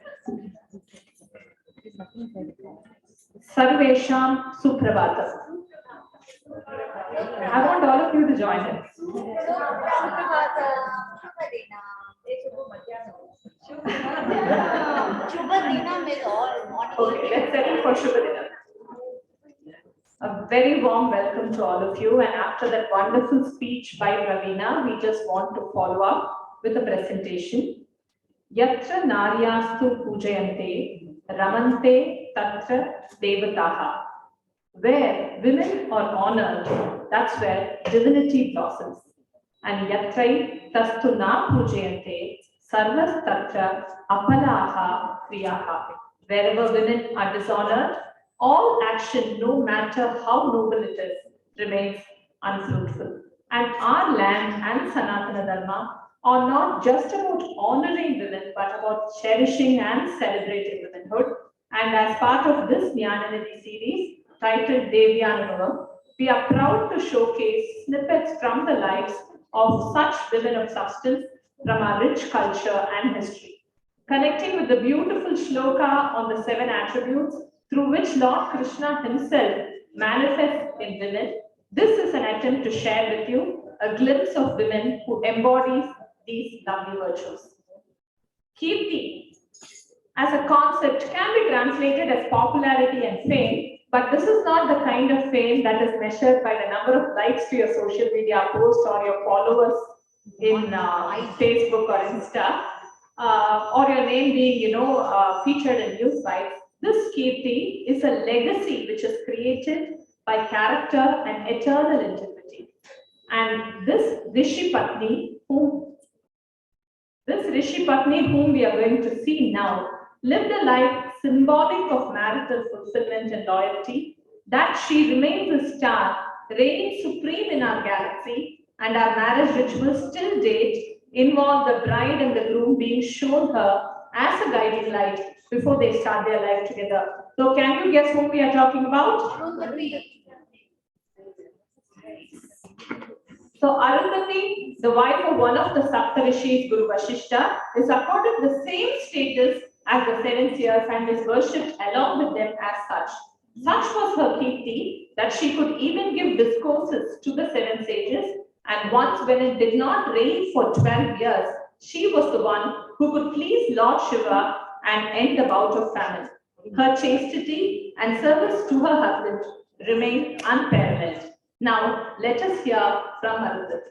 S3: Sarvesham Suprabhatam. I want all of you to join us. Okay, let's settle for Shubha. A very warm welcome to all of you. And after that wonderful speech by Ravina, we just want to follow up with a presentation. Yatra Naryastu Pujayante Ramante tatra devataha. Where women are honored, that's where divinity blossoms. And yatrai tastu na pujayante sarvas tatra apalaha kriyaha. Wherever women are dishonored, all action, no matter how noble it is, remains unfruitful. And our land and Sanatana Dharma are not just about honoring women, but about cherishing and celebrating womanhood. And as part of this Jnananidhi series, titled Devyaanubhavam, we are proud to showcase snippets from the lives of such women of substance from our rich culture and history. Connecting with the beautiful shloka on the 7 attributes through which Lord Krishna himself manifests in women, this is an attempt to share with you a glimpse of women who embodies these lovely virtues. Kirti, as a concept, can be translated as popularity and fame, but this is not the kind of fame that is measured by the number of likes to your social media posts or your followers in Facebook or Insta, or your name being, featured in news bites. This Kirti is a legacy which is created by character and eternal integrity. And this Rishi Patni, whom we are going to see now, lived a life symbolic of marital fulfillment and loyalty, that she remains a star, reigning supreme in our galaxy, and our marriage rituals till date involve the bride and the groom being shown her as a guiding light before they start their life together. So can you guess whom we are talking about? So Arundhati, the wife of one of the Saptarishis, Guru Vasishta, is accorded the same status as the 7 seers and is worshipped along with them as such. Such was her kirti that she could even give discourses to the 7 sages, and once when it did not rain for 12 years, she was the one who could please Lord Shiva and end the bout of famine. Her chastity and service to her husband remained unparalleled. Now, let us hear from Arundhati.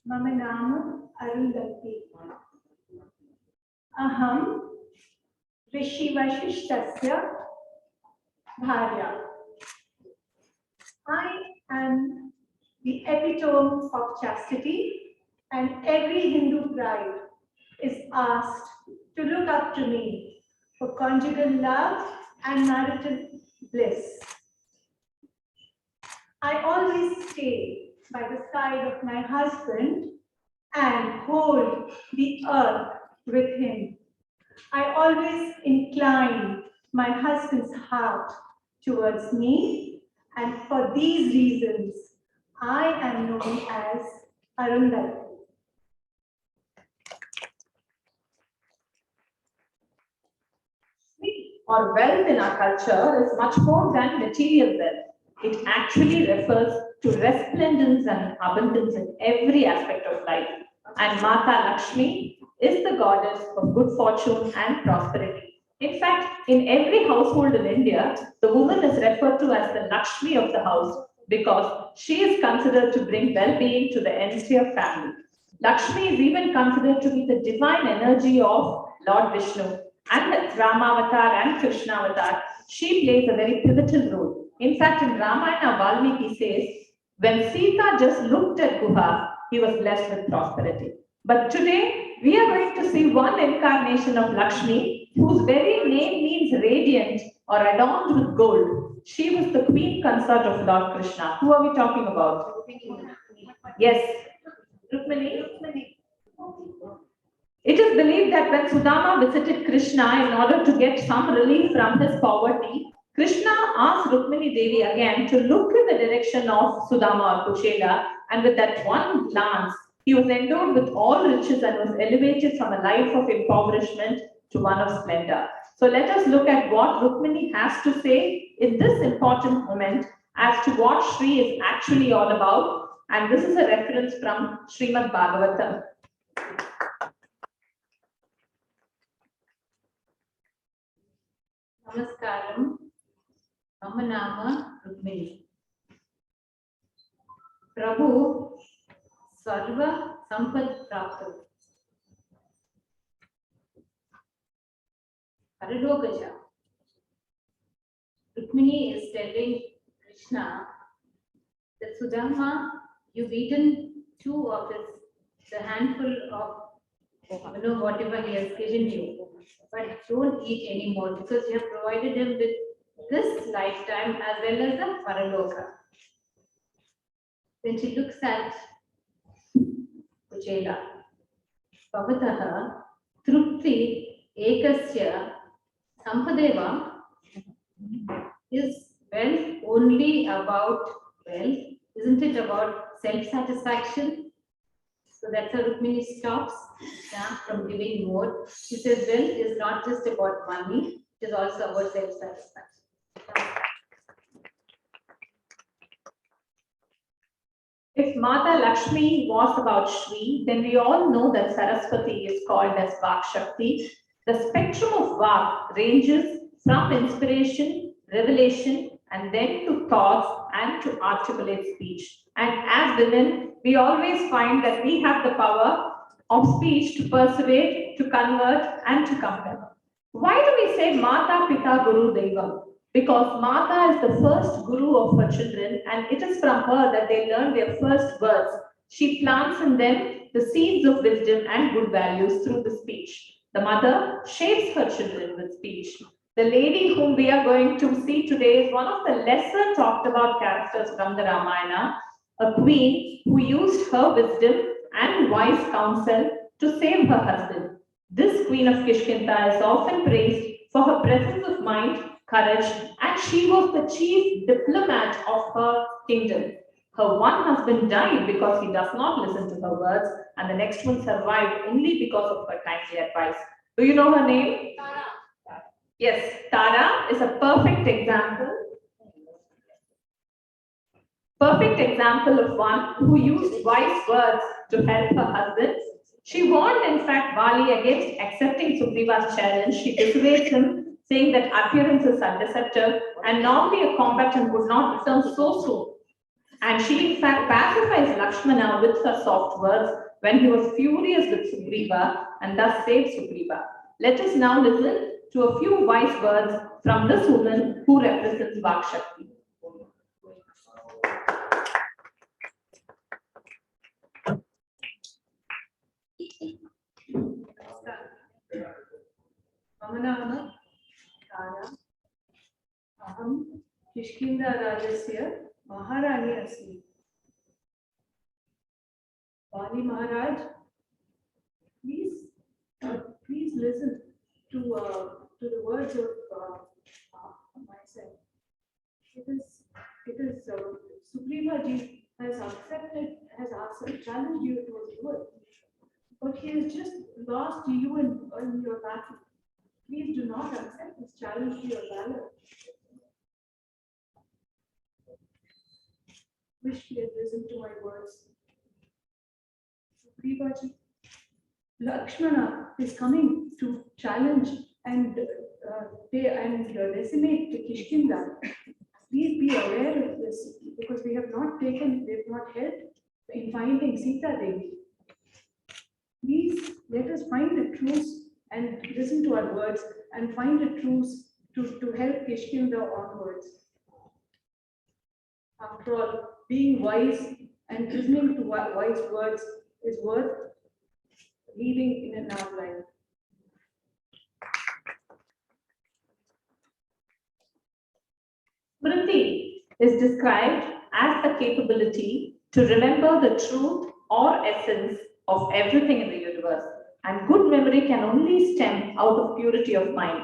S1: मम नाम अरुन्धति अहम ऋषि वशिष्ठस्य भार्या. I am the epitome of chastity, and every Hindu bride is asked to look up to me for conjugal love and marital bliss. I always stay by the side of my husband and hold the earth with him. I always incline my husband's heart towards me, and for these reasons, I am known as Arundhati.
S3: Or wealth in our culture is much more than material wealth. It actually refers to resplendence and abundance in every aspect of life. And Mata Lakshmi is the goddess of good fortune and prosperity. In fact, in every household in India, the woman is referred to as the Lakshmi of the house because she is considered to bring well-being to the entire family. Lakshmi is even considered to be the divine energy of Lord Vishnu. And the Ramavatar and Krishna Avatar, she plays a very pivotal role. In fact, in Ramayana, Valmiki says, when Sita just looked at Guha, he was blessed with prosperity. But today, we are going to see one incarnation of Lakshmi, whose very name means radiant or adorned with gold. She was the queen consort of Lord Krishna. Who are we talking about? Yes, Rukmini. It is believed that when Sudama visited Krishna in order to get some relief from his poverty, Krishna asked Rukmini Devi again to look in the direction of Sudama or Kuchela, and with that one glance, he was endowed with all riches and was elevated from a life of impoverishment to one of splendor. So let us look at what Rukmini has to say in this important moment as to what Shri is actually all about. And this is a reference from Srimad Bhagavatam.
S1: Namaskaram. Mama Nama Rukmini. Prabhu Sarva Sampad Prapta. Paralokaja. Rukmini is telling Krishna that Sudama, you've eaten two of the handful of whatever he has given you, but don't eat anymore because you have provided him with this lifetime as well as the Paraloka. Then she looks at Kujela. Bhavataha Trupti Ekasya Sampadeva is wealth only about wealth? Isn't it about self-satisfaction? So that's how Rukmini stops from giving more. She says wealth is not just about money, it is also about self-satisfaction.
S3: If Mata Lakshmi was about Shri, then we all know that Saraswati is called as Vak Shakti. The spectrum of Vak ranges from inspiration, revelation, and then to thoughts and to articulate speech. And as women, we always find that we have the power of speech to persuade, to convert, and to compel. Why do we say Mata Pita Guru Devam? Because Mata is the first guru of her children, and it is from her that they learn their first words. She plants in them the seeds of wisdom and good values through the speech. The mother shapes her children with speech. The lady whom we are going to see today is one of the lesser talked about characters from the Ramayana, a queen who used her wisdom and wise counsel to save her husband. This queen of Kishkinda is often praised for her presence of mind, courage, and she was the chief diplomat of her kingdom. Her one husband died because he does not listen to her words, and the next one survived only because of her kindly advice. Do you know her name? Tara. Yes, Tara is a perfect example of one who used wise words to help her husband. She warned, in fact, Vali against accepting Sugriva's challenge. She dissuades him, saying that appearances are deceptive and normally a combatant would not return so soon. And she, in fact, pacifies Lakshmana with her soft words when he was furious with Sugriva and thus saved Sugriva. Let us now listen to a few wise words from this woman who represents Vak Shakti.
S1: Mamanama Tara Aham Kishkinda Rajasya Maharani Asmi. Bali Maharaj, please listen to the words of myself. It is Sugriva ji has challenged you to a duel, but he has just lost you in your battle. Please do not accept this challenge to your valor. Wish he had listened to my words. Sugriva ji, Lakshmana is coming to challenge and decimate the Kishkinda. Please be aware of this because we have not helped in finding Sita Devi. Please let us find the truth and listen to our words and find the truth to help Kishkinda onwards. After all, being wise and listening to wise words is worth leaving in an outline.
S3: Smriti is described as the capability to remember the truth or essence of everything in the universe, and good memory can only stem out of purity of mind.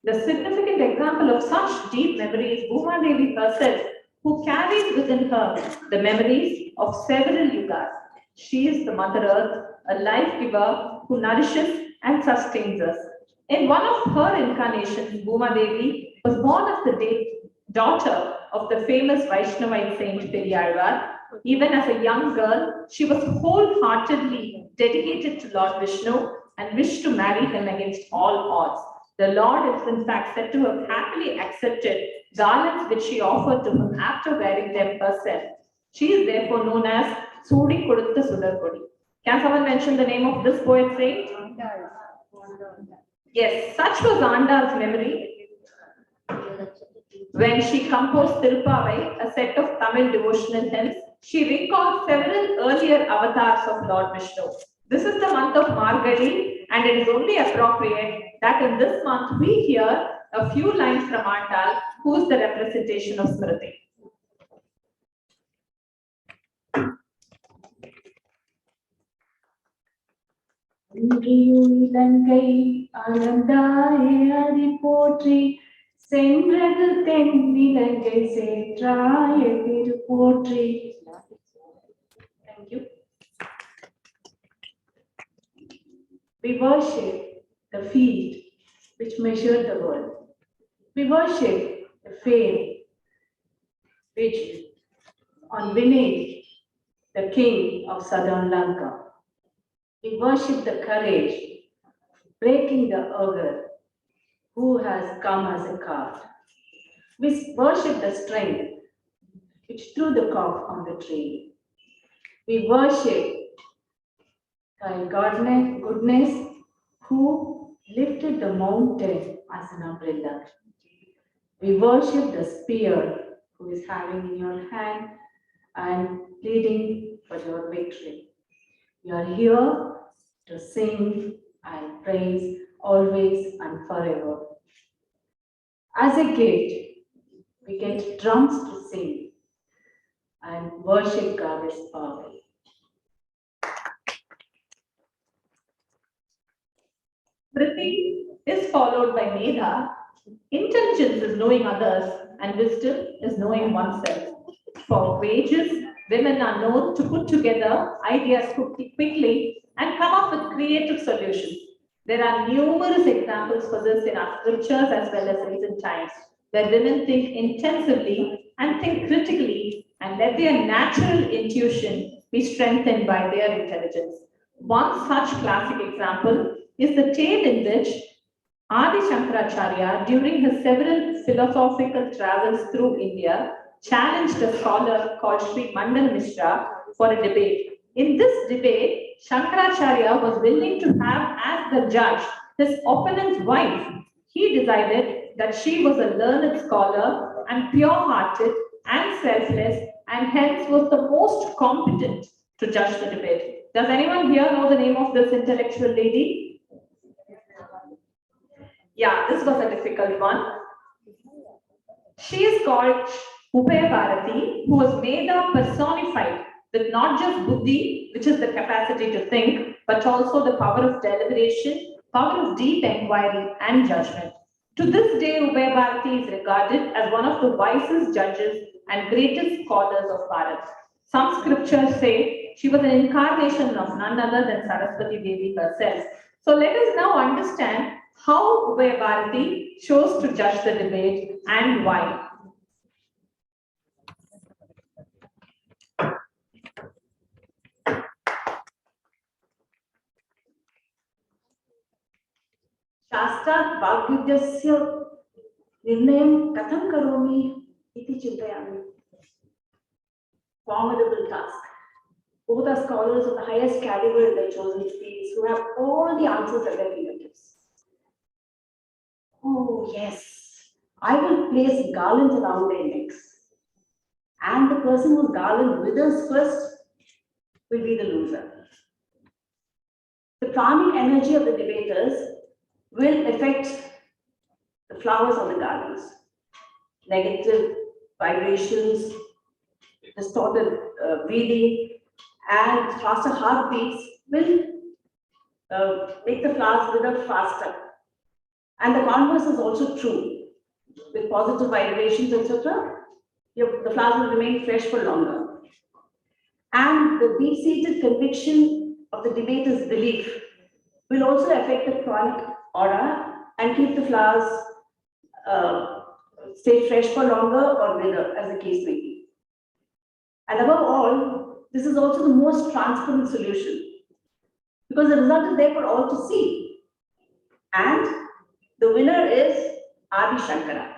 S3: The significant example of such deep memory is Bhuma Devi herself, who carries within her the memories of several yugas. She is the Mother Earth, a life giver who nourishes and sustains us. In one of her incarnations, Bhuma Devi was born as the daughter of the famous Vaishnavite saint Periyalvar. Even as a young girl, she was wholeheartedly dedicated to Lord Vishnu and wished to marry him against all odds. The Lord is in fact said to have happily accepted garlands which she offered to him after wearing them herself. She is therefore known as Sudi Kodutta Sudarkodi. Can someone mention the name of this poet saint? Yes, such was Andal's memory when she composed Tirupavai, a set of Tamil devotional hymns. She recalled several earlier avatars of Lord Vishnu. This is the month of Margazhi, and it is only appropriate that in this month we hear a few lines from Andal, who is the representation of Smriti.
S1: இலங்கை அளந்தாயே அதி போற்றி சென்றது தென்னிலங்கை சேற்றாய திரு போற்றி.
S3: Thank you. We worship the feet which measured the world. We worship the fame which on winning the king of southern Lanka. We worship the courage breaking the ogre who has come as a card. We worship the strength which threw the cock on the tree. We worship thy goodness who lifted the mountain as an umbrella. We worship the spear who is having in your hand and pleading for your victory. We are here to sing and praise always and forever. As a gift, we get drums to sing and worship Goddess power. Priti is followed by Medha. Intelligence is knowing others, and wisdom is knowing oneself. For wages, women are known to put together ideas quickly and come up with creative solutions. There are numerous examples for this in our scriptures as well as recent times, where women think intensively and think critically and let their natural intuition be strengthened by their intelligence. One such classic example is the tale in which Adi Shankaracharya, during his several philosophical travels through India, challenged a scholar called Sri Mandal Mishra for a debate. In this debate, Shankaracharya was willing to have as the judge his opponent's wife. He decided that she was a learned scholar and pure-hearted and selfless, and hence was the most competent to judge the debate. Does anyone here know the name of this intellectual lady? Yeah, this was a difficult one. She is called Ubhayabharati, who was Medha personified with not just buddhi, which is the capacity to think, but also the power of deliberation, power of deep inquiry and judgment. To this day, Ubhayabharati is regarded as one of the wisest judges and greatest scholars of Bharat. Some scriptures say she was an incarnation of none other than Saraswati Devi herself. So let us now understand how Ubhayabharati chose to judge the debate and why.
S2: शास्त्रात् वाग्युद्धस्य निर्णयं कथं करोमि इति चिन्तयामि. Formidable task. Both are scholars of the highest caliber in their chosen fields who have all the answers at their fingertips. Oh yes, I will place garlands around their necks, and the person whose garland withers first will be the loser. The pranic energy of the debaters will affect the flowers on the garlands. Negative vibrations, distorted breathing, and faster heartbeats will make the flowers wither faster. And the converse is also true. With positive vibrations, etc., the flowers will remain fresh for longer. And the deep-seated conviction of the debater's belief will also affect the chronic aura and keep the flowers stay fresh for longer or wither, as the case may be. And above all, this is also the most transparent solution, because the result is there for all to see. And The winner is Adi Shankara.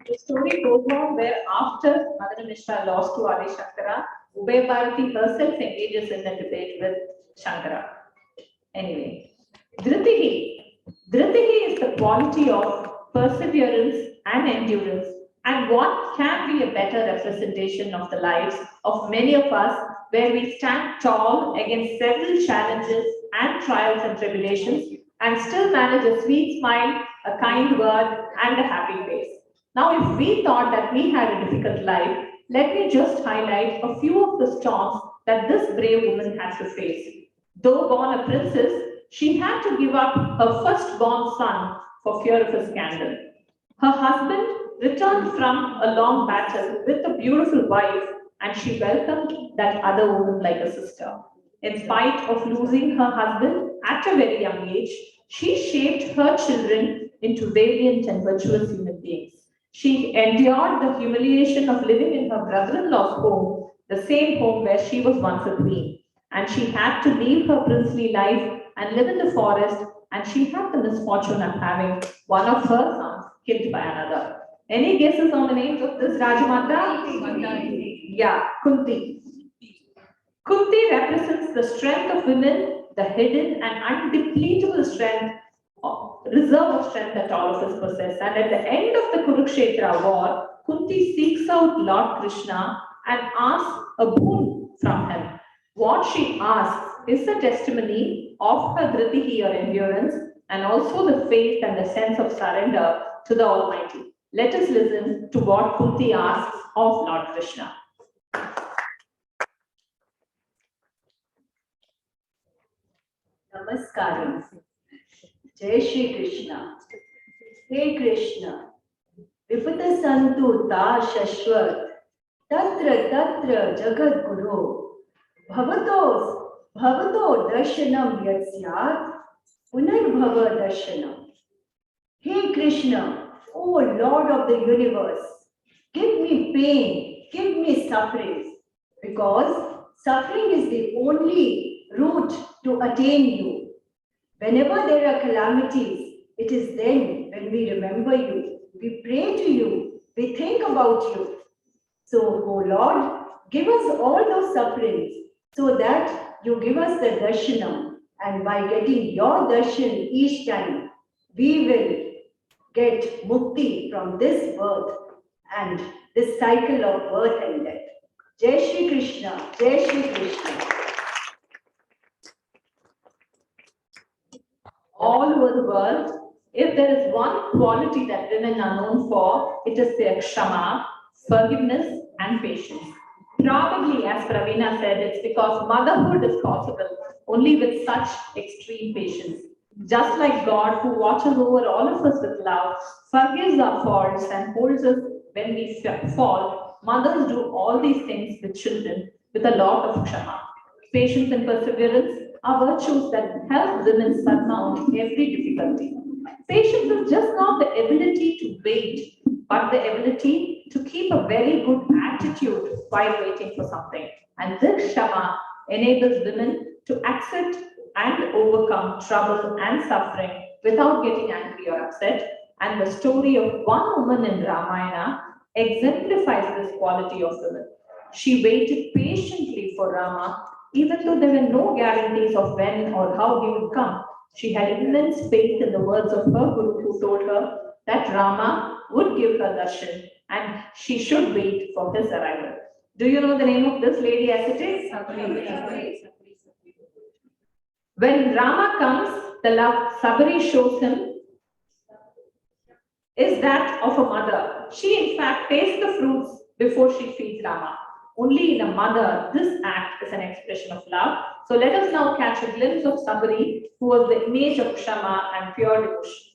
S3: The story goes on where after Madana Mishra lost to Adi Shankara, Ubay Bharati herself engages in a debate with Shankara. Anyway, Dhritihi. Dhritihi is the quality of perseverance and endurance, and what can be a better representation of the lives of many of us where we stand tall against several challenges and trials and tribulations and still manage a sweet smile, a kind word, and a happy face. Now, if we thought that we had a difficult life, let me just highlight a few of the storms that this brave woman had to face. Though born a princess, she had to give up her firstborn son for fear of a scandal. Her husband returned from a long battle with a beautiful wife, and she welcomed that other woman like a sister. In spite of losing her husband at a very young age, she shaped her children into valiant and virtuous human beings. She endured the humiliation of living in her brother-in-law's home, the same home where she was once a queen. And she had to leave her princely life and live in the forest, and she had the misfortune of having one of her sons killed by another. Any guesses on the names of this Rajamata? Yeah, Kunti. Kunti represents the strength of women, the hidden and undepletable strength, reserve of strength that all of us possess. And at the end of the Kurukshetra war, Kunti seeks out Lord Krishna and asks a boon from him. What she asks is a testimony of her dhritihi or endurance and also the faith and the sense of surrender to the Almighty. Let us listen to what Kunti asks of Lord Krishna.
S2: Namaskaram. Jai Shri Krishna. Hey Krishna. Vipata Santu Ta Shashwat. Tatra Tatra Jagat Guru. Bhavato Darshanam Yatsyat. Punarbhava Darshanam. Hey Krishna, O Lord of the universe, give me pain, give me suffering, because suffering is the only route to attain you. Whenever there are calamities, it is then when we remember you, we pray to you, we think about you. So, O Lord, give us all those sufferings so that you give us the darshanam, and by getting your darshan each time, we will get mukti from this birth and this cycle of birth and death. Jai Shri Krishna, Jai Shri Krishna.
S3: All over the world, if there is one quality that women are known for, it is their kshama, forgiveness and patience. Probably, as Praveena said, it's because motherhood is possible only with such extreme patience. Just like God, who watches over all of us with love, forgives our faults and holds us when we fall, mothers do all these things with children with a lot of kshama. Patience and perseverance are virtues that help women surmount every difficulty. Patience is just not the ability to wait, but the ability to keep a very good attitude while waiting for something. And this Kshama enables women to accept and overcome trouble and suffering without getting angry or upset. And the story of one woman in Ramayana exemplifies this quality of women. She waited patiently for Rama, even though there were no guarantees of when or how he would come. She had immense faith in the words of her guru, who told her that Rama would give her darshan and she should wait for his arrival. Do you know the name of this lady as it is? Sabri. When Rama comes, the love Sabri shows him is that of a mother. She in fact tastes the fruits before she feeds Rama. Only in a mother, this act is an expression of love. So let us now catch a glimpse of Sabri, who was the image of Kshama and pure devotion.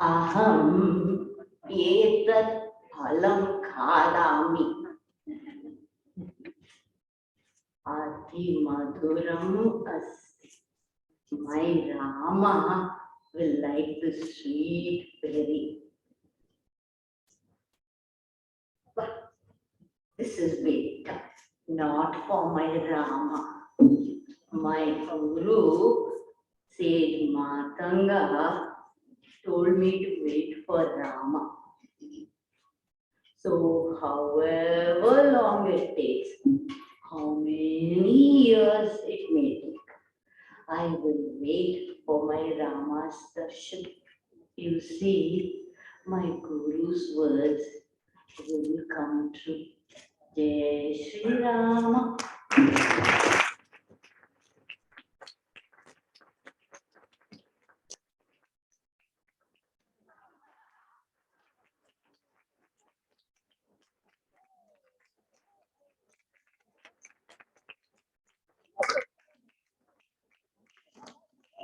S2: Aham etat phalam khadami. Ati madhuram asti. My Rama will like the sweet berry. But this is big, not for my Rama. My Guru said Matanga told me to wait for Rama. So however long it takes, how many years it may take, I will wait for my Rama's darshan. You see, my Guru's words will come true. Jai Shri Rama.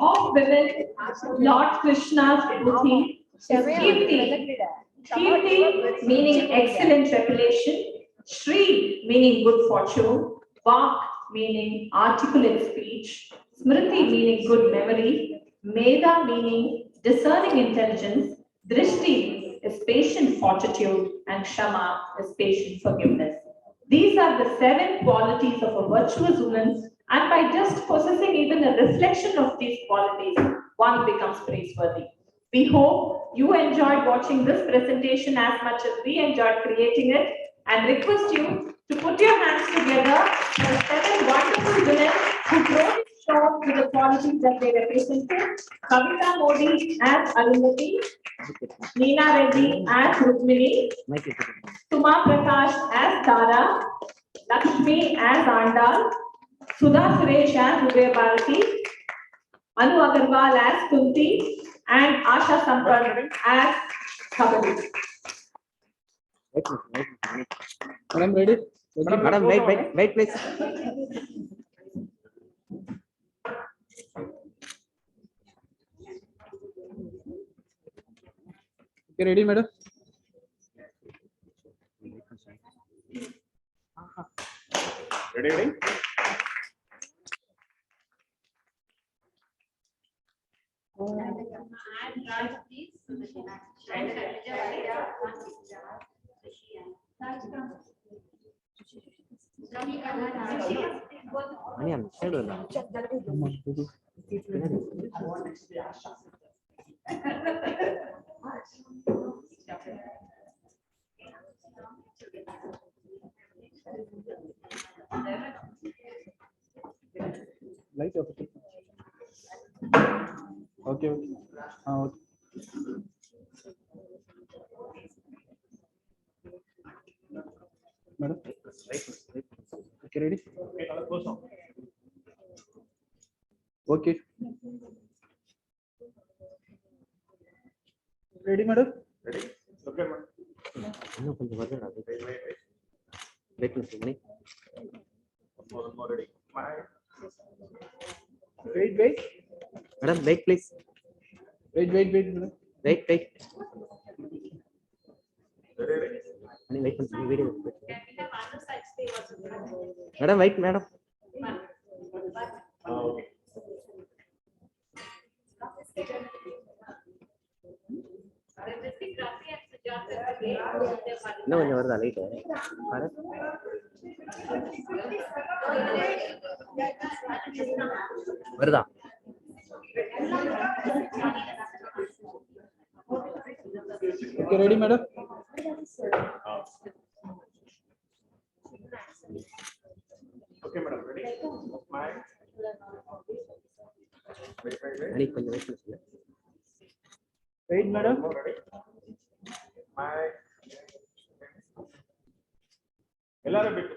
S1: Of women, Lord Krishna's Buddhi is Kirti. Kirti meaning excellent revelation, Shri meaning good fortune, Vak meaning articulate speech, Smriti meaning good memory, Medha meaning discerning intelligence, Drishti is patient fortitude, and Shama is patient forgiveness. These are the 7 qualities of a virtuous woman, and by just possessing even a reflection of these qualities, one becomes praiseworthy. We hope you enjoyed watching this presentation as much as we enjoyed creating it, and request you to put your hands together for 7 wonderful women who brought show with the qualities that they represented. Kavita Modi as Arundhati, Neena Reddy as Rukmini, Suma Prakash as Tara, Lakshmi as Andal, Sudha Suresh as Udaya Bharati, Anu Agarwal as Kunti, and Asha Sampar as Kabali.
S10: Madam, ready? Madam, wait, please. Okay, ready, madam? Ready? Light okay. Okay. Okay. Madam. Okay, ready? Okay. Ready, madam? Ready? Okay, madam. Wait.
S11: Madam, wait, please.
S10: Wait, madam.
S11: Wait. Wait, video. Madam, wait, madam.
S10: Okay.
S11: No, never the light. Verda.
S10: Okay, ready, madam? Okay, madam, ready? Smile. Wait, madam. Ready? Smile. Ellaro bittu.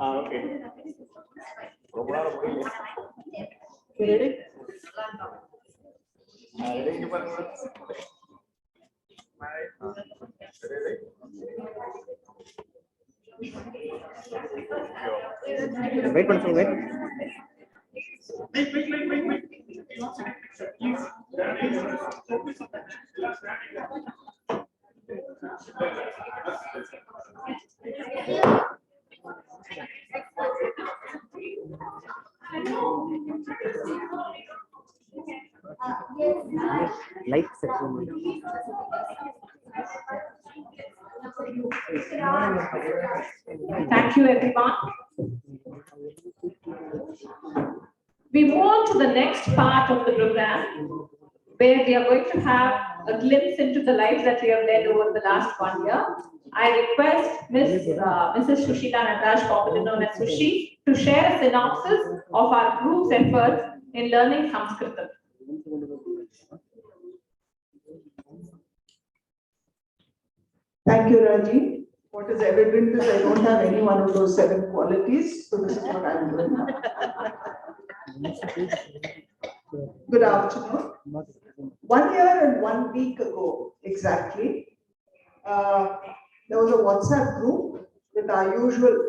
S10: Okay. Okay, ready? Ready, keep on. Smile. Ready?
S11: Wait.
S10: Wait.
S11: Like section.
S3: Thank you, everyone. We move on to the next part of the program, where we are going to have a glimpse into the lives that we have led over the last 1 year. I request Mrs. Sushila Nataraj, popularly known as Sushi, to share a synopsis of our group's efforts in learning Sanskritam.
S12: Thank you, Raji. What is evident is I don't have any one of those 7 qualities, so this is what I'm doing. Good afternoon. 1 year and 1 week ago, exactly, there was a WhatsApp group with our usual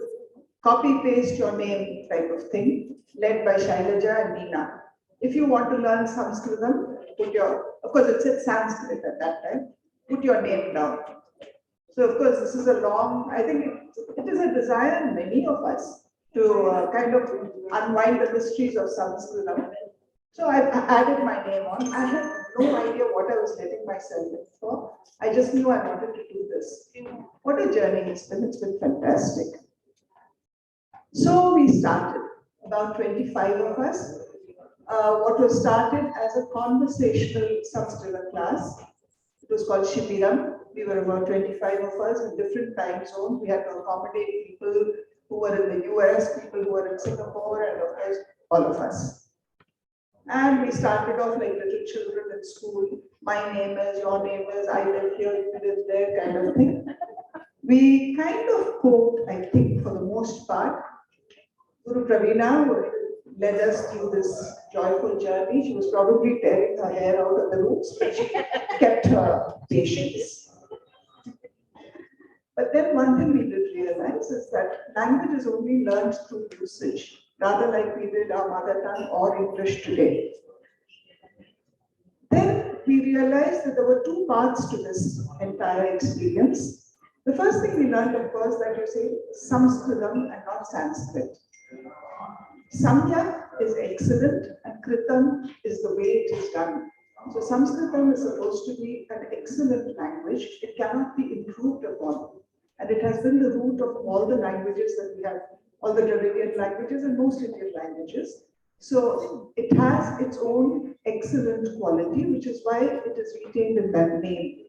S12: copy-paste your name type of thing, led by Shailaja and Neena. If you want to learn Sanskritam, of course it said Sanskrit at that time, put your name down. So of course this is a long, I think it is a desire in many of us to kind of unwind the mysteries of Sanskritam. So I added my name on. I had no idea what I was letting myself in for. I just knew I wanted to do this. What a journey it's been fantastic. So we started, about 25 of us. What was started as a conversational Sanskrit class. It was called Shibiram. We were about 25 of us in different time zones. We had to accommodate people who were in the US, people who were in Singapore, and of course, all of us. And we started off like little children in school. My name is, your name is, I live here, you live there, kind of thing. We kind of coped, I think, for the most part. Guru Pravina led us through this joyful journey. She was probably tearing her hair out of the roots, but she kept her patience. But then one thing we did realize is that language is only learned through usage, rather like we did our mother tongue or English today. Then we realized that there were 2 parts to this entire experience. The first thing we learned, of course, that you say Sanskritam and not Sanskrit. Samyak is excellent and Kritam is the way it is done. So Sanskritam is supposed to be an excellent language. It cannot be improved upon. And it has been the root of all the languages that we have, all the Dravidian languages and most Indian languages. So it has its own excellent quality, which is why it is retained in that name.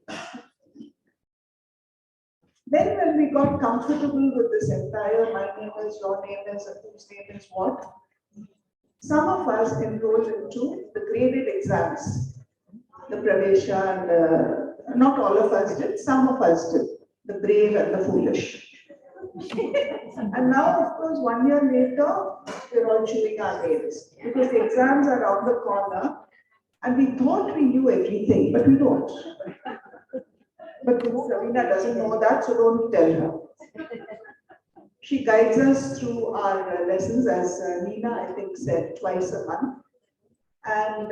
S12: Then when we got comfortable with this entire my name is, your name is, and whose name is what, some of us enrolled into the graded exams, the Pravesha, and not all of us did, some of us did, the brave and the foolish. And now, of course, 1 year later, we're all chewing our nails because the exams are around the corner and we thought we knew everything, but we don't. But Ravina doesn't know that, so don't tell her. She guides us through our lessons, as Neena, I think, said, twice a month. And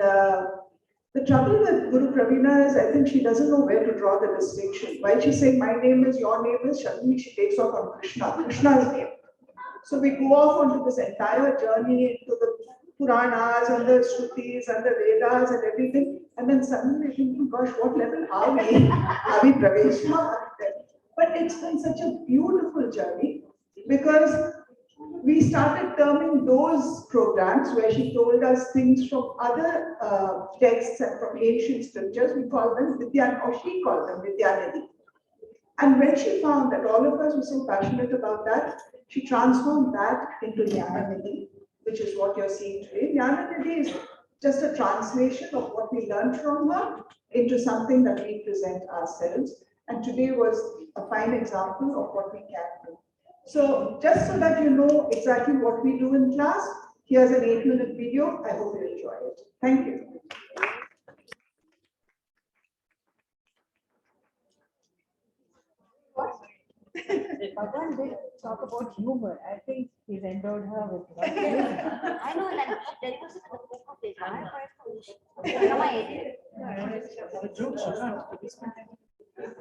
S12: the trouble with Guru Pravina is, I think she doesn't know where to draw the distinction. While she's saying, my name is, your name is, suddenly she takes off on Krishna's name. So we go off onto this entire journey into the Puranas and the Shrutis and the Vedas and everything. And then suddenly we're thinking, gosh, what level are we? Are we Pravesha? But it's been such a beautiful journey because we started terming those programs where she told us things from other texts and from ancient scriptures. We call them Vidyan, or she called them Vidyanidhi. And when she found that all of us were so passionate about that, she transformed that into Jnananidhi, which is what you're seeing today. Jnananidhi is just a translation of what we learned from her into something that we present ourselves. And today was a fine example of what we can do. So just so that you know exactly what we do in class, here's an 8-minute video. I hope you enjoy it. Thank you.
S2: Bhagwan did talk about humor. I think he's endowed her with.
S13: I know, like there was the poker face.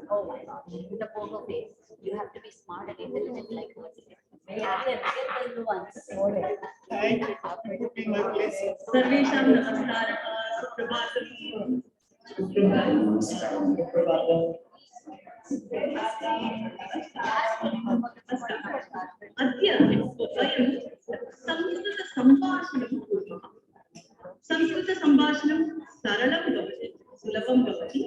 S13: Oh my God, the poker face. You have to be smart and intelligent like her. Yeah, the nuance.
S10: Thank you for putting my place.
S8: सर्वेषां नमस्कारः सुप्रभातम् अद्य वयं संस्कृतसम्भाषणं कुर्मः। संस्कृतसम्भाषणं सरलं भवति, सुलभं भवति।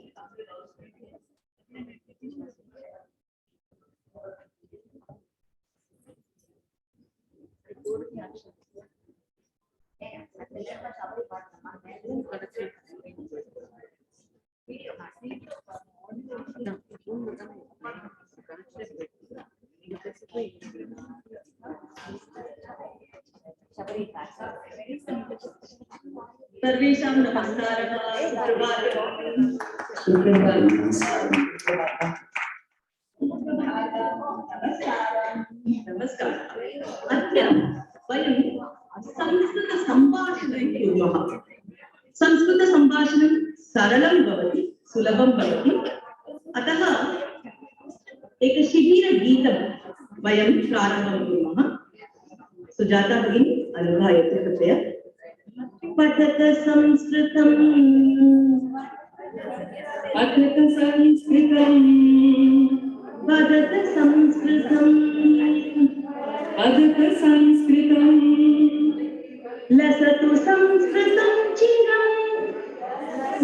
S8: सर्वेषां नमस्कारः नमस्कारः। अद्य वयं संस्कृतसम्भाषणं कुर्मः। संस्कृतसम्भाषणं सरलं भवति, सुलभं भवति। अतः एकशिबिरगीतं वयं प्रारम्भं कुर्मः। सुजाता भगिनी अनुभायते कृपया। पठत संस्कृतं पठत संस्कृतं वदत संस्कृतं वदत संस्कृतं लसतु संस्कृतं चिरं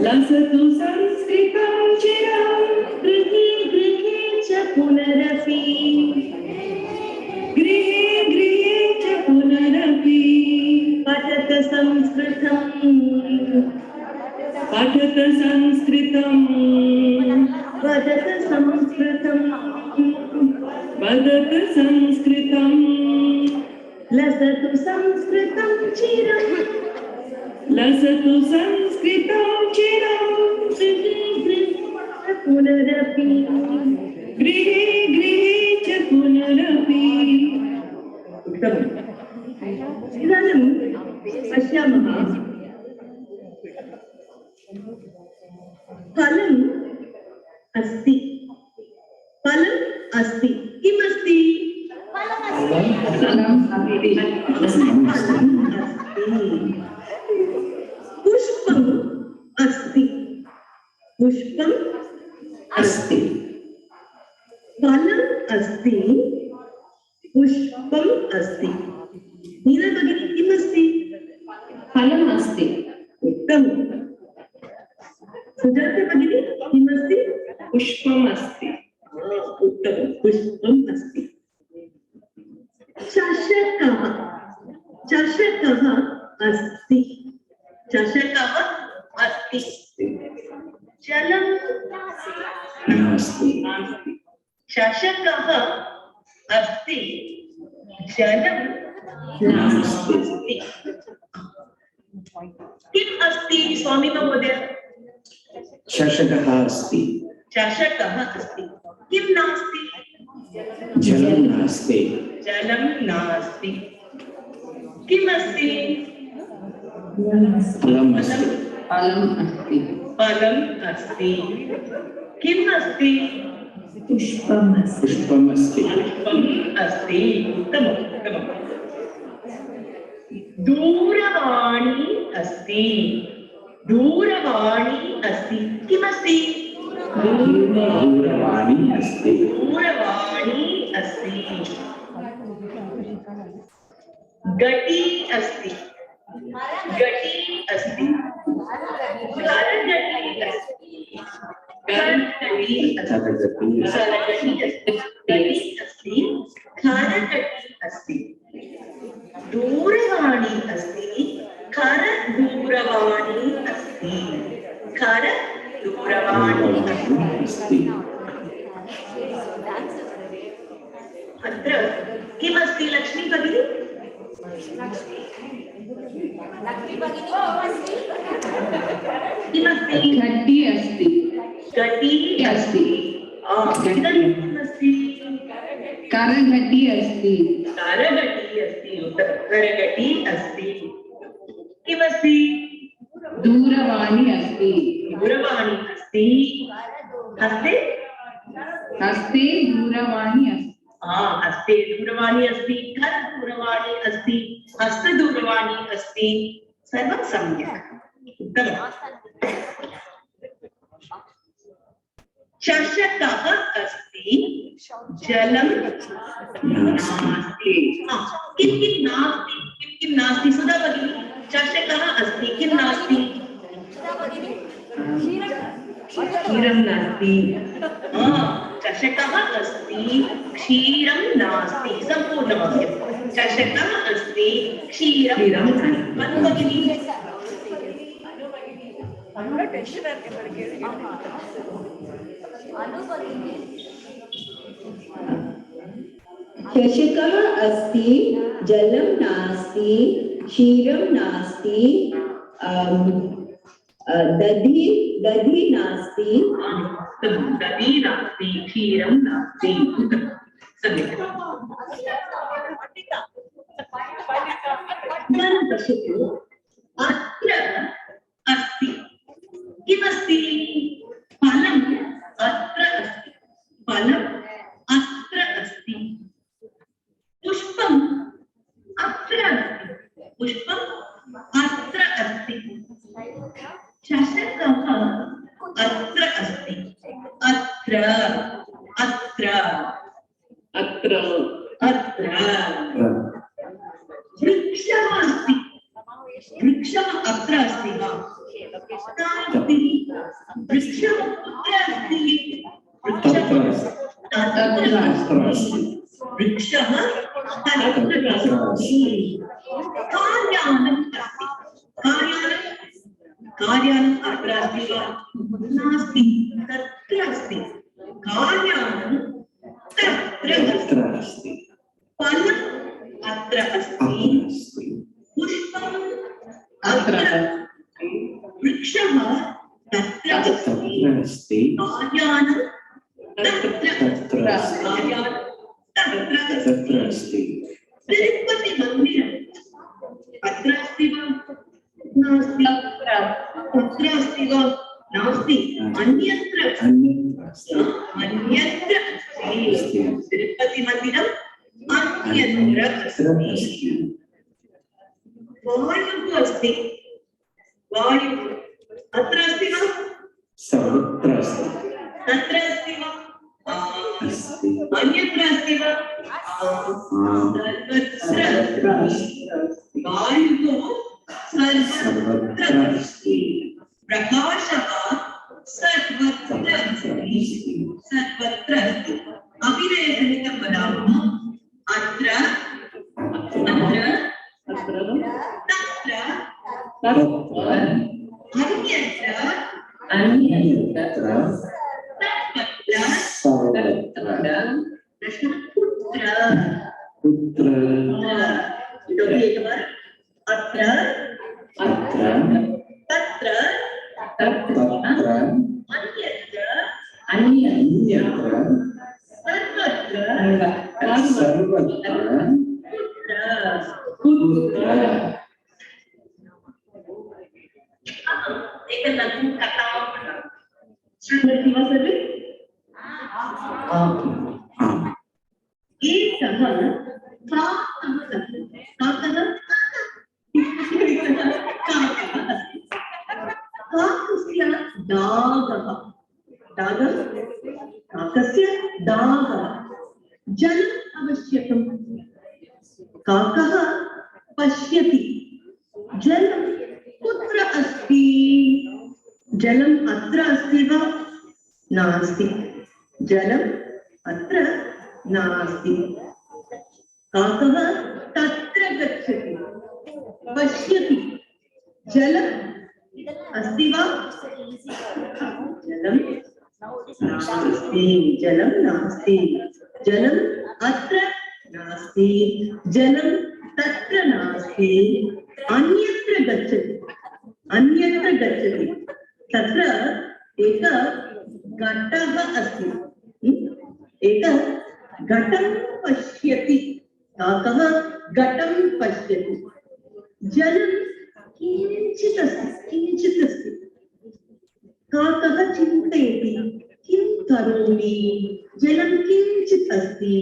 S8: लसतु संस्कृतं चिरं गृहे गृहे च पुनरपि गृहे गृहे च पुनरपि पठत संस्कृतं पठत संस्कृतं वदत संस्कृतं वदत संस्कृतं लसतु संस्कृतं चिरं लसतु संस्कृतं चिरं गृहे गृहे च पुनरपि गृहे गृहे च पुनरपि। उत्तमम्। इदानीं पश्यामः फलम् अस्ति फलम् अस्ति किम् अस्ति पुष्पम् अस्ति पुष्पम् अस्ति फलम् अस्ति पुष्पम् अस्ति। नीना भगिनी किम् अस्ति फलम् अस्ति। उत्तमम्। सुजाता भगिनी किम् अस्ति पुष्पम् अस्ति। उत्तमं पुष्पम् अस्ति। चषकः चषकः अस्ति चषकः अस्ति जलं नास्ति चषकः अस्ति जलं नास्ति। किम् अस्ति स्वामी महोदय
S14: चषकः अस्ति
S8: चषकः अस्ति किं नास्ति
S14: जलं नास्ति
S8: जलं नास्ति किम् अस्ति
S14: फलम् अस्ति
S8: फलम् अस्ति किम् अस्ति पुष्पम् अस्ति
S14: पुष्पम् अस्ति
S8: पुष्पम् अस्ति। उत्तमम् उत्तमम्। दूरवाणी अस्ति दूरवाणी अस्ति किम् अस्ति
S14: दूरवाणी अस्ति
S8: दूरवाणी अस्ति। घटी अस्ति घटी अस्ति करगटी अस्ति करगटी अस्ति करगटी अस्ति। दूरवाणी अस्ति कर दूरवाणी अस्ति कर दूरवाणी अस्ति। अत्र किमस्ति लक्ष्मी भगिनी किमस्ति घटी अस्ति घटी अस्ति किमस्ति करघटी अस्ति करघटी अस्ति। करघटी अस्ति किमस्ति दूरवाणी अस्ति दूरवाणी अस्ति। हस्ते हस्ते दूरवाणी अस्ति हस्ते दूरवाणी अस्ति कर दूरवाणी अस्ति हस्त दूरवाणी सम्यक् उत्तमम् चषकः अस्ति जलं नास्ति किं नास्ति सुधा भगिनी चषकः अस्ति किं नास्ति क्षीरं नास्ति चषकः अस्ति क्षीरं नास्ति सम्पूर्णवाक्यं चषकः अस्ति क्षीरं भगिनी
S15: चषकः अस्ति जलं नास्ति क्षीरं नास्ति दधि नास्ति
S8: क्षीरं नास्ति सम्यक् पश्यतु अत्र अस्ति किमस्ति फलम् अत्र अस्ति फलम् अत्र अस्ति पुष्पम् अत्र अस्ति पुष्पम् अत्र अस्ति चषकः अत्र अस्ति अत्र अत्र अत्र अत्र वृक्षः अस्ति वृक्षः अत्र अस्ति वा वृक्षः कुत्र अस्ति वृक्षः तत्र अस्ति वृक्षः तत्र अस्ति कार्यानम् अस्ति कार्यानम् अत्र अस्ति वा नास्ति तत्र अस्ति कार्यानम् तत्र अस्ति फलम् अत्र अस्ति पुष्पम् अत्र वृक्षः तत्र अस्ति कार्यानम् तत्र अस्ति तिरुपति मन्दिरम् अत्र अस्ति वा नास्ति अत्र अस्ति वा नास्ति अन्यत्र अन्यत्र अस्ति तिरुपति मन्दिरम् अन्यत्र अस्ति वायुः अस्ति वायुः अत्र अस्ति वा
S14: सर्वत्र अस्ति
S8: तत्र अस्ति वा अन्यत्र अस्ति वा सर्वत्र वायुः सर्वत्र अस्ति प्रकाशः सर्वत्र अस्ति सर्वत्र अस्ति अभिनयसहितं वदामः अत्र अत्र तत्र अन्यत्र सर्वत्र
S14: पुत्र
S8: अत्र
S14: अत्र
S8: तत्र
S14: अन्यत्र सर्वत्र पुत्र
S8: एक लघु कथा शृण्वन्ति वा सर्वे एकः काकस्य दागः काकस्य दागः जलम् आवश्यकम् काकः पश्यति जलं कुत्र अस्ति जलम् अत्र अस्ति वा नास्ति जलम् अत्र नास्ति काकः तत्र गच्छति पश्यति जलम् अस्ति वा जलं नास्ति जलं नास्ति जलम् अत्र नास्ति जलं तत्र नास्ति अन्यत्र गच्छति तत्र एकः घटः अस्ति एकः घटं पश्यति काकः घटं पश्यति जलं किञ्चित् अस्ति काकः चिन्तयति किं करोमि जलं किञ्चित् अस्ति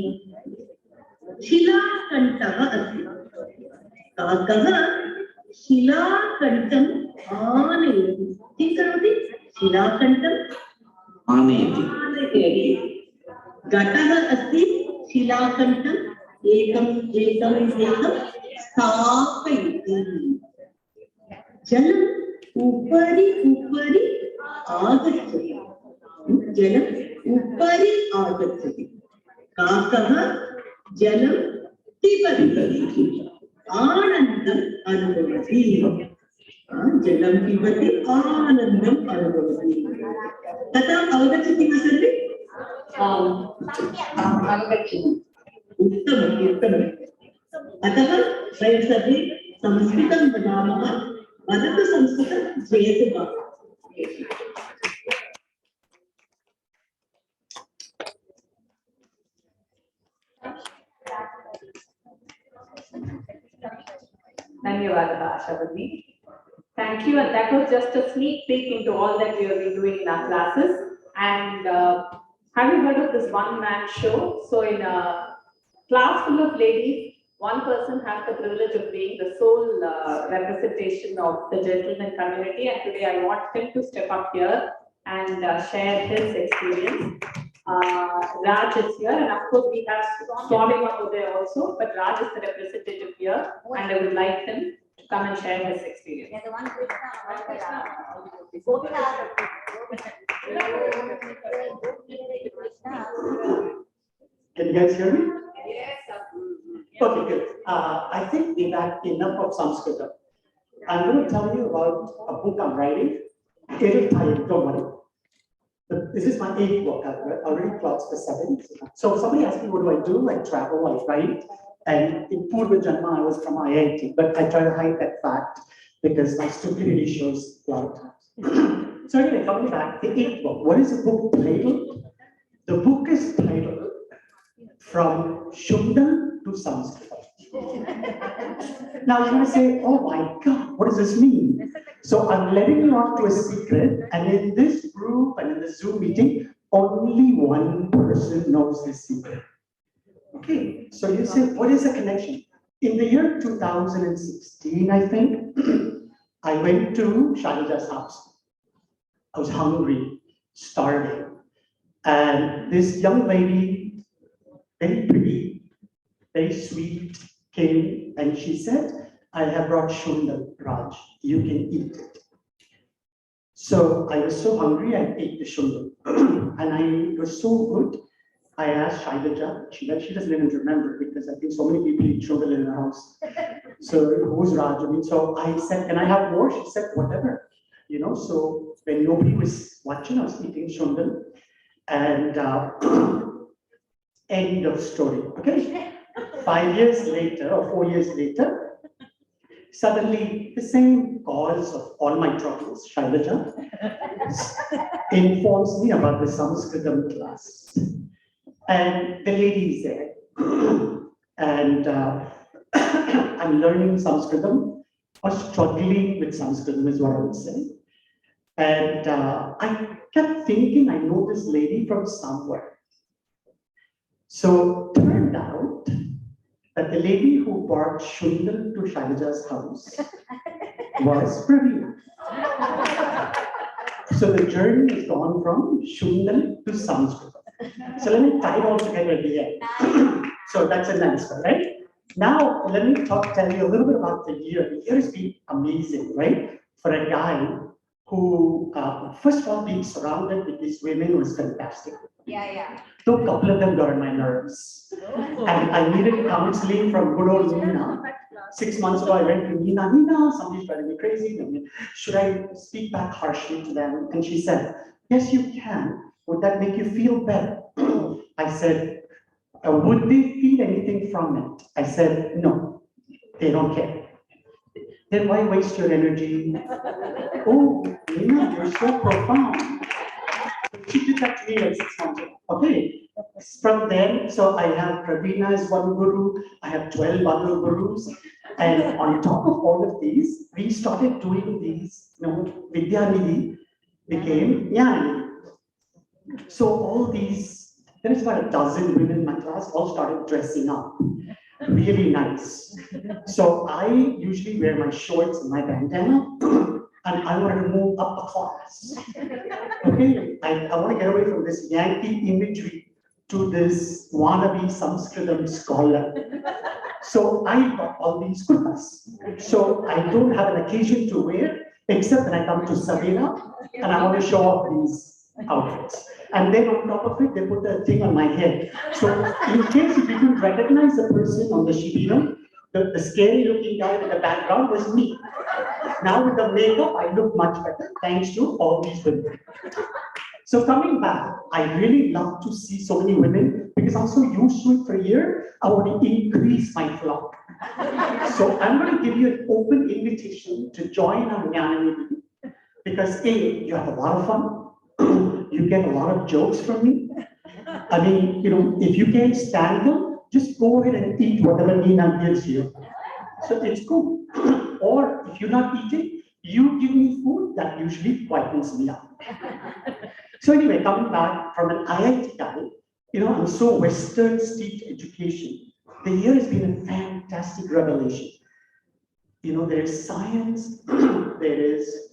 S8: शिलाकण्ठः अस्ति काकः
S15: शिलाकण्ठम् आनयति किं करोति शिलाकण्ठम्
S14: आनयति
S15: आनयति घटः अस्ति शिलाकण्ठम् एकम् स्थापयति जलम् उपरि आगच्छति जलम् उपरि आगच्छति काकः जलं पिबति आनन्दम् अनुभवति जलं पिबति आनन्दम् अनुभवति तथा अवगच्छति वा सर्वे अवगच्छति उत्तमम् अतः वयं सर्वे संस्कृतं वदामः वदतु संस्कृतं जयतु वा
S3: Dhanyavadaha, Ashavati. Thank you. And that was just a sneak peek into all that we have been doing in our classes. And have you heard of this one-man show? So in a class full of ladies, one person has the privilege of being the sole representation of the gentleman community. And today I want him to step up here and share his experience. Raj is here, and of course we have Swami over there also, but Raj is the representative here, and I would like him to come and share his experience.
S13: Yeah, the one Krishna.
S16: Can you guys hear me?
S3: Yes.
S16: Okay, good. I think we've had enough of Sanskrit. I'm going to tell you about a book I'm writing. It'll tie in, don't worry. This is my 8th book. I've already clocked the 7th. So somebody asked me, what do? I travel, I write. And in Purva Janma, I was from IIT, but I try to hide that fact because my stupidity shows a lot of times. So anyway, coming back, the 8th book. What is the book titled? The book is titled From Shubda to Sanskrit. Now you're going to say, oh my God, what does this mean? So I'm letting you off to a secret, and in this group and in the Zoom meeting, only one person knows this secret. Okay, so you say, what is the connection? In the year 2016, I think, I went to Shailaja's house. I was hungry, starving, and this young lady, very pretty, very sweet, came and she said, I have brought shundal, Raj, you can eat it. So I was so hungry, I ate the shundal. And it was so good, I asked Shailaja, she doesn't even remember because I think so many people eat shundal in her house. So who's Raj? So I said, can I have more? She said, whatever. So when nobody was watching, I was eating shundal. And end of story, okay? 5 years later or 4 years later, suddenly the same cause of all my troubles, Shailaja, informs me about the Sanskritam class. And the lady is there. And I'm learning Sanskritam, or struggling with Sanskritam is what I would say. And I kept thinking, I know this lady from somewhere. So turned out that the lady who brought shundal to Shailaja's house was Pravina. So the journey has gone from shundal to Sanskrit. So let me tie it all together at the end. So that's a nice one, right? Now let me tell you a little bit about the year. The year has been amazing, right? For a guy who, first of all, being surrounded with these women was fantastic.
S13: Yeah.
S16: So a couple of them got on my nerves. And I needed counseling from good old Nina. 6 months ago, I went to Nina. Nina, somebody's driving me crazy. Should I speak back harshly to them? And she said, yes, you can. Would that make you feel better? I said, would they feel anything from it? I said, no, they don't care. Then why waste your energy? Oh, Nina, you're so profound. She did that to me like 6 months ago. Okay. From then, so I have Pravina as one guru, I have 12 other gurus. And on top of all of these, we started doing these, Vidyanidhi became Jnanidhi. So all these, there is about a dozen women in my class, all started dressing up. really nice. So I usually wear my shorts and my bandana, and I want to move up a class. Okay, I want to get away from this Yankee imagery to this wannabe Sanskritam scholar. So I got all these kurtas. So I don't have an occasion to wear, except when I come to Savina, and I want to show off these outfits. And then on top of it, they put a thing on my head. So in case if you couldn't recognize the person on the Shibino, the scary looking guy in the background was me. Now with the makeup, I look much better, thanks to all these women. So coming back, I really love to see so many women because I'm so used to it for a year. I want to increase my flock. So I'm going to give you an open invitation to join our Jnana meeting because A, you have a lot of fun. You get a lot of jokes from me. I mean, if you can't stand them, just go ahead and eat whatever Nina gives you. So it's cool. Or if you're not eating, you give me food that usually quietens me up. So anyway, coming back from an IIT guy, I'm so Western steeped education. The year has been a fantastic revelation. There is science, there is,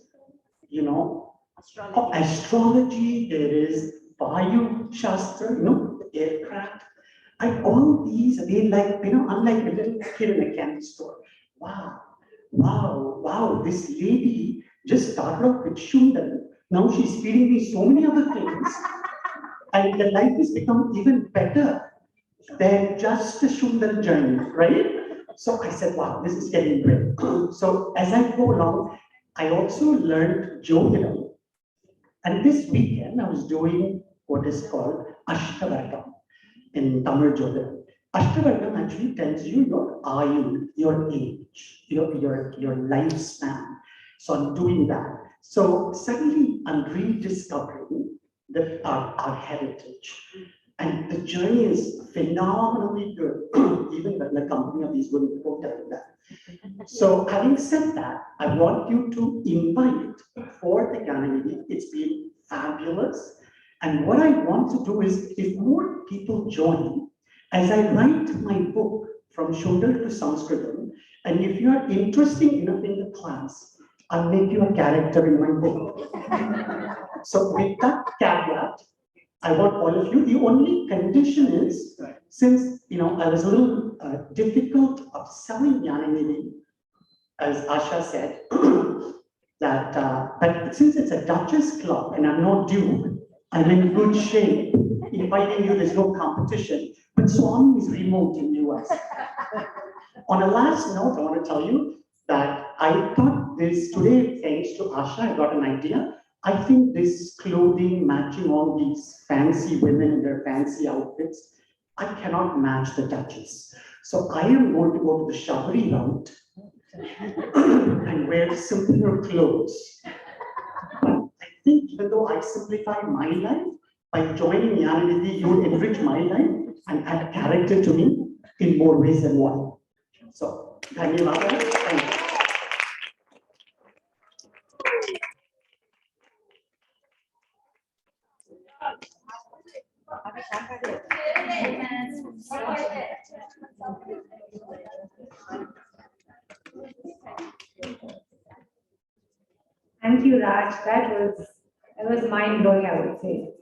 S16: astrology, there is Vayu Shastra, the aircraft. All these, they unlike a little kid in a candy store. Wow, this lady just started off with Shundar. Now she's feeding me so many other things. And the life has become even better than just a Shundar journey, right? So I said, wow, this is getting great. So as I go along, I also learned Jyotiram. And this weekend, I was doing what is called Ashtavargam in Tamil Jyotiram. Ashtavargam actually tells you your ayu, your age, your lifespan. So I'm doing that. So suddenly I'm rediscovering our heritage. And the journey is phenomenally good, even with the company of these women who tell you that. So having said that, I want you to invite for the Jnana meeting. It's been fabulous. And what I want to do is, if more people join, as I write my book from Shundar to Sanskritam, and if you are interested enough in the class, I'll make you a character in my book. So with that caveat, I want all of you, the only condition is, since I was a little difficult of selling Jnana meeting, as Asha said, that but since it's a Duchess club and I'm not due, I'm in good shape. Inviting you, there's no competition. But Swami is remote in US. On a last note, I want to tell you that I thought this today, thanks to Asha, I got an idea. I think this clothing matching all these fancy women in their fancy outfits, I cannot match the Duchess. So I am going to go to the Shabari route and wear simpler clothes. But I think even though I simplify my life, by joining Jnana, you will enrich my life and add character to me in more ways than one. So, thank you.
S17: Thank you, Raj. That was mind-blowing, I would say.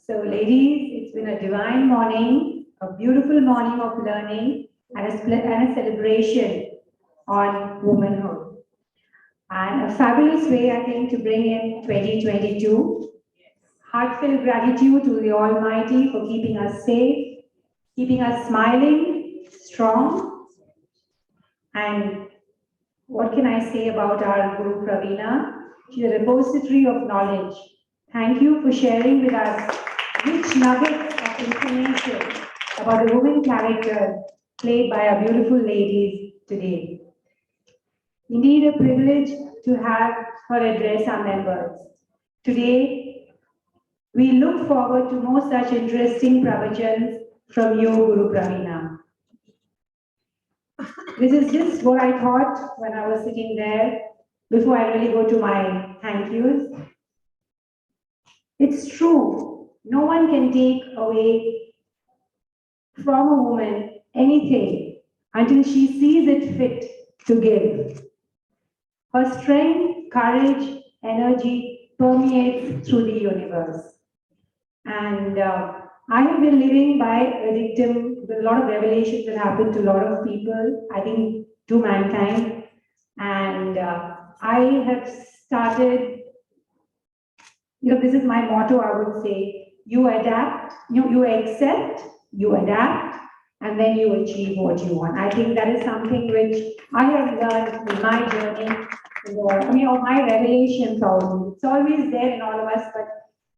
S17: So, ladies, it's been a divine morning, a beautiful morning of learning, and a celebration on womanhood. And a fabulous way, I think, to bring in 2022. Heartfelt gratitude to the Almighty for keeping us safe, keeping us smiling, strong. And what can I say about our Guru Pravina? She's a repository of knowledge. Thank you for sharing with us rich nuggets of information about the woman character played by our beautiful ladies today. Indeed, a privilege to have her address our members. Today, we look forward to more such interesting pravachans from you, Guru Pravina. This is just what I thought when I was sitting there before I really go to my thank yous. It's true, no one can take away from a woman anything until she sees it fit to give. Her strength, courage, energy permeates through the universe. And I have been living by a dictum, with a lot of revelations that happen to a lot of people, I think to mankind. And I have started, this is my motto, I would say, you adapt, you accept, you adapt, and then you achieve what you want. I think that is something which I have learned in my journey, of my revelations also. It's always there in all of us, but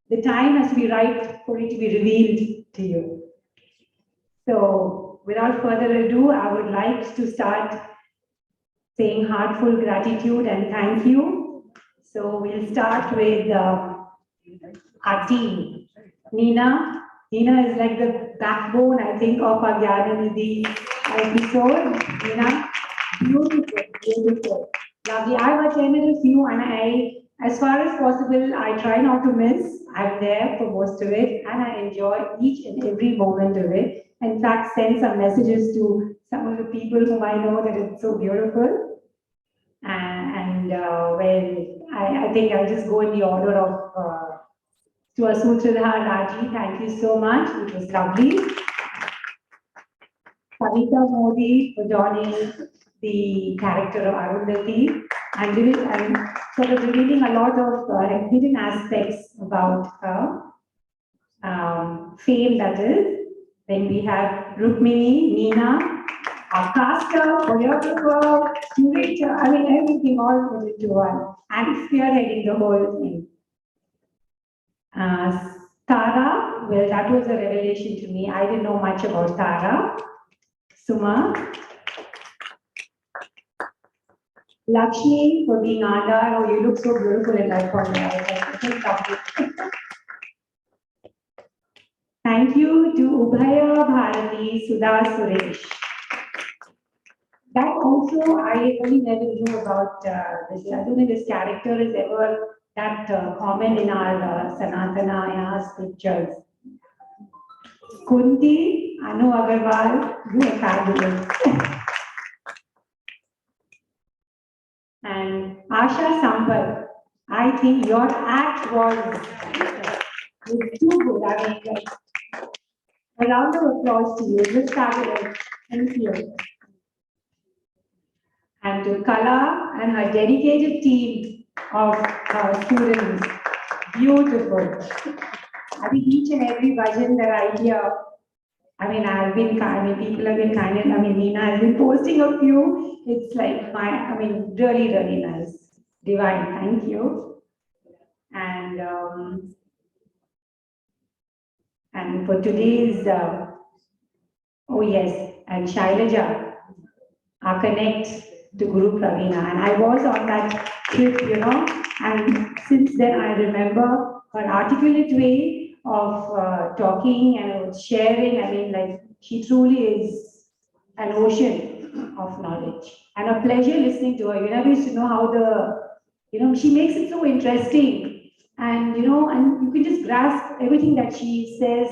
S17: the time has to be right for it to be revealed to you. So, without further ado, I would like to start saying heartful gratitude and thank you. So, we'll start with our team. Nina. Nina is like the backbone, I think, of our Gyananidhi episode. Nina, beautiful, beautiful. Lovely. I've attended a few, and as far as possible, I try not to miss. I'm there for most of it, and I enjoy each and every moment of it. In fact, send some messages to some of the people whom I know that it's so beautiful. I think I'll just go in the order of to Asutradha Raji, thank you so much. It was lovely. Kavita Modi for joining the character of Arundhati and sort of revealing a lot of hidden aspects about her fame, that is. Then we have Rukmini, Nina, our caster, choreographer, curator, everything all put into one, and spearheading the whole thing. Tara, well, that was a revelation to me. I didn't know much about Tara. Suma. Lakshmi for being Ada. Oh, you look so beautiful in that corner. Thank you to Ubhaya Bharati, Sudha Suresh. That also, I really never knew about this. I don't think this character is ever that common in our Sanatana, in our scriptures. Kunti, Anu Agarwal, you are fabulous. And Asha Sampath, I think your act was too good. A round of applause to you. It was fabulous. Thank you. And to Kala and her dedicated team of students. Beautiful. I think each and every bhajan that I hear, people have been kind of, Nina has been posting a few. It's like, really, really nice. Divine, thank you. And for today's, and Shailaja, our connect to Guru Pravina. And I was on that trip, and since then I remember her articulate way of talking and sharing. She truly is an ocean of knowledge. And a pleasure listening to her. You never used to know how she makes it so interesting. And, and you can just grasp everything that she says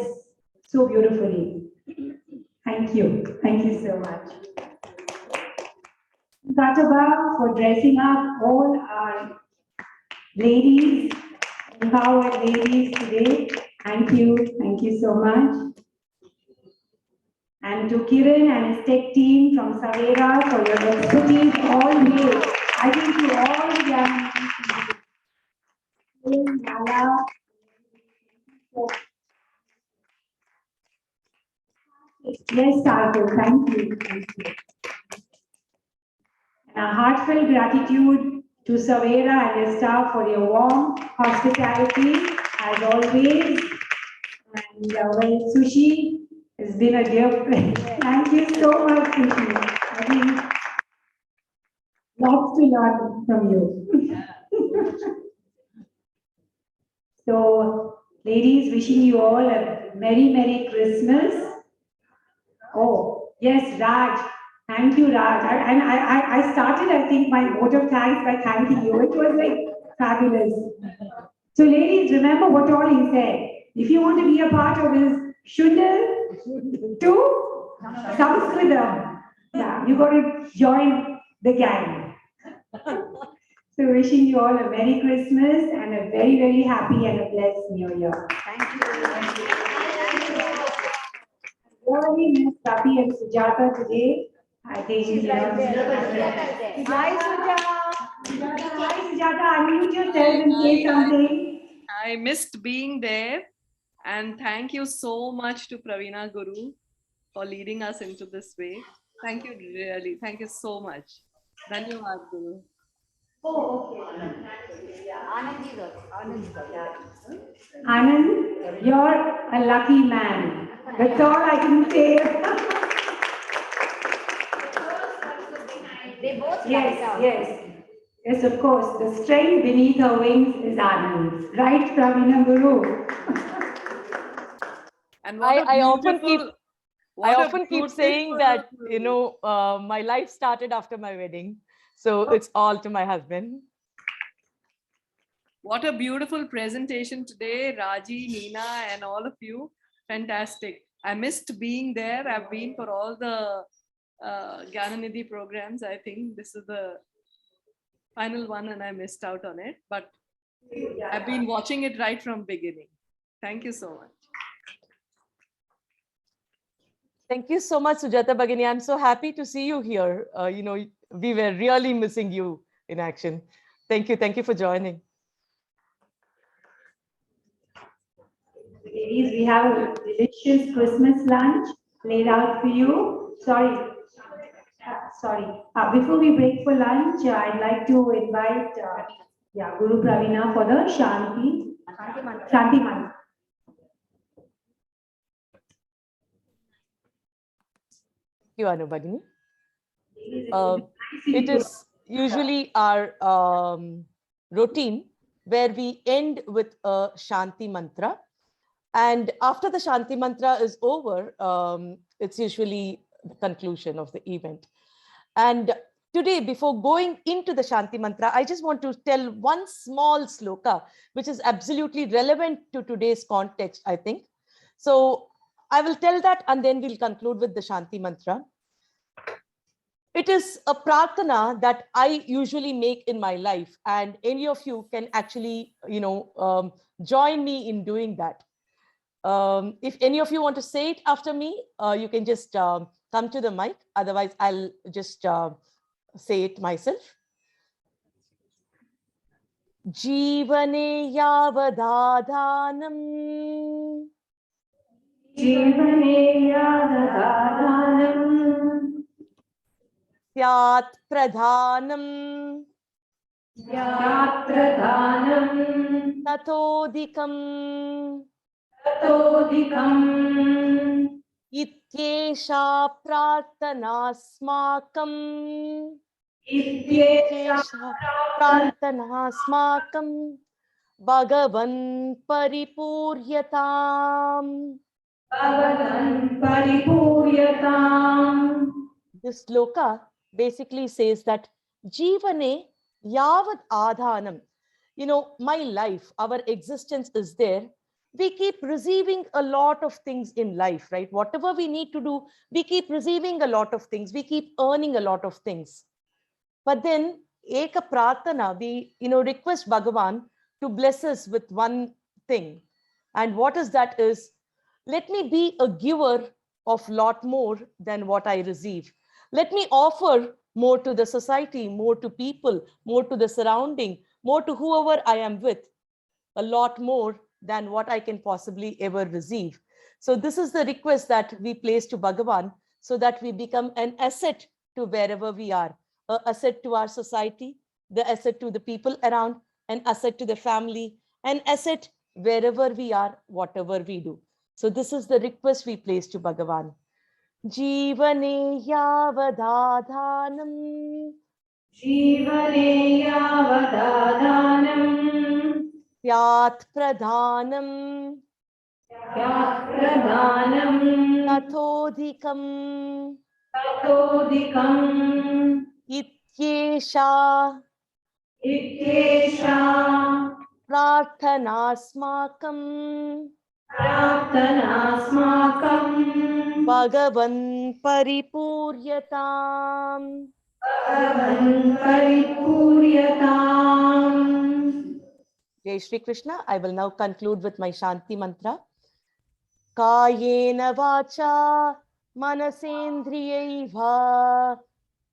S17: so beautifully. Thank you. Thank you so much. Kataba for dressing up all our ladies, empowered ladies today. Thank you. Thank you so much. And to Kiran and his tech team from Savera for your expertise always. I think to all the young Yes, Sarko, thank you. Thank you. And a heartfelt gratitude to Savera and his staff for your warm hospitality, as always. And Sushi has been a dear friend. Thank you so much, Sushi. I think lots to learn from you. So, ladies, wishing you all a Merry, Merry Christmas. Oh, yes, Raj. Thank you, Raj. I started, I think, my vote of thanks by thanking you. It was like fabulous. So, ladies, remember what all he said. If you want to be a part of his Shundal to Sanskritam. Yeah, you got to join the gang. So wishing you all a Merry Christmas and a very, very happy and a blessed New Year. Thank you. Really miss Ravi and Sujata today. I think
S13: She's right there.
S17: Hi Sujata. Hi Sujata. Unmute yourself and say something.
S18: I missed being there, and thank you so much to Praveena Guru for leading us into this way. Thank you, really. Thank you so much. Dhanyavad Guru.
S17: Oh, okay.
S13: Anand is also.
S17: Anand, you're a lucky man. That's all I can say.
S13: They both
S17: Yes,
S13: light out.
S17: yes. Yes, of course. The strength beneath her wings is Anand. Right, Praveena Guru?
S18: And what a
S9: I often
S18: beautiful,
S9: keep saying that, you know, my life started after my wedding. So it's all to my husband.
S18: What a beautiful presentation today, Raji, Neena, and all of you. Fantastic. I missed being there. I've been for all the Gyananidhi programs. I think this is the final one and I missed out on it. But I've been watching it right from beginning. Thank you so much.
S9: Thank you so much, Sujata Bhagini. I'm so happy to see you here. You know, we were really missing you in action. Thank you. Thank you for joining.
S17: Ladies, we have a delicious Christmas lunch laid out for you. Sorry. Before we break for lunch, I'd like to invite Guru Praveena for the Shanti Mantra.
S9: Thank you, Anubhagini. It is usually our routine where we end with a Shanti mantra. And after the Shanti mantra is over, it's usually the conclusion of the event. And today, before going into the Shanti mantra, I just want to tell one small sloka, which is absolutely relevant to today's context, I think. So I will tell that and then we'll conclude with the Shanti mantra. It is a prarthana that I usually make in my life, and any of you can actually, you know, join me in doing that. If any of you want to say it after me, you can just come to the mic. Otherwise, I'll just say it myself. Jeevane yavadadhanam.
S17: Jeevane yavadadhanam.
S9: Syat pradhanam.
S17: Syat pradhanam.
S9: Tatodikam.
S17: Tatodikam.
S9: Ityesha prarthanasmakam.
S17: Ityesha
S9: prarthanasmakam. Bhagavan paripuryatam.
S17: Bhagavan paripuryatam.
S9: This sloka basically says that Jivane yavad adhanam. You know, my life, our existence is there. We keep receiving a lot of things in life, right? Whatever we need to do, we keep receiving a lot of things. We keep earning a lot of things. But then, Eka Prarthana, we, you know, request Bhagavan to bless us with one thing. And what is that is, let me be a giver of lot more than what I receive. Let me offer more to the society, more to people, more to the surrounding, more to whoever I am with, a lot more than what I can possibly ever receive. So this is the request that we place to Bhagavan so that we become an asset to wherever we are, an asset to our society, the asset to the people around, an asset to the family, an asset wherever we are, whatever we do. So this is the request we place to Bhagavan. Jeevane yavadadhanam.
S17: Jeevane yavadadhanam.
S9: Syat pradhanam.
S17: Syat pradhanam.
S9: Tatodikam.
S17: Tatodikam.
S9: Ityesha.
S17: Ityesha.
S9: Prarthanasmakam.
S3: प्रार्थनास्माकं
S9: भगवन् परिपूर्यताम्
S3: परिपूर्यताम्.
S9: Jai Shri Krishna. I will now conclude with my Shanti mantra. Kayena vacha manasendriyaiva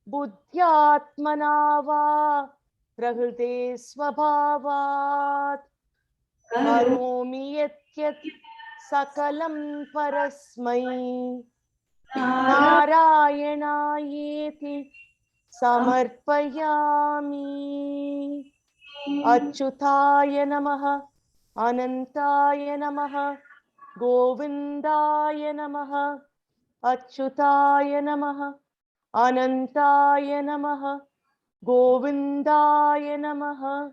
S9: buddhyatmana va prakrite svabhavat karomi yat yat sakalam parasmai narayanayeti samarpayami. Achyutaya namaha, Anantaya namaha, Govindaya namaha, Achyutaya namaha, Anantaya namaha, Govindaya namaha,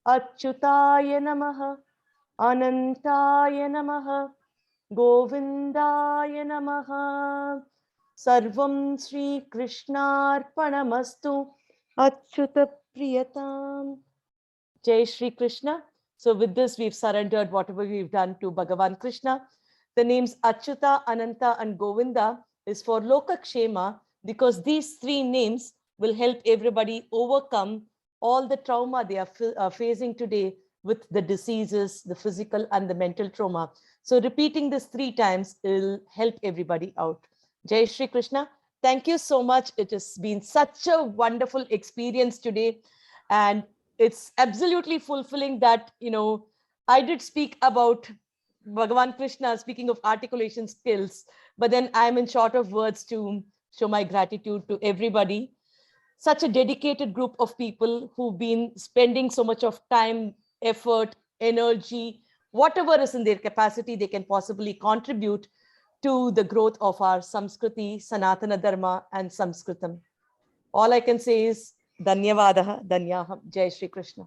S9: Achyutaya namaha, Anantaya namaha, Govindaya namaha. Sarvam Sri Krishnarpanamastu Achyuta Priyatam. Jai Shri Krishna. So with this, we've surrendered whatever we've done to Bhagavan Krishna. The names Achyuta, Ananta, and Govinda is for Lokakshema, because these three names will help everybody overcome all the trauma they are facing today with the diseases, the physical and the mental trauma. So repeating this 3 times will help everybody out. Jai Shri Krishna. Thank you so much. It has been such a wonderful experience today. And it's absolutely fulfilling that, I did speak about Bhagavan Krishna, speaking of articulation skills, but then I'm in short of words to show my gratitude to everybody. Such a dedicated group of people who've been spending so much of time, effort, energy, whatever is in their capacity, they can possibly contribute to the growth of our Samskriti, Sanatana Dharma, and Samskritam. All I can say is Dhanyavadaha, Dhanyaham, Jai Shri Krishna.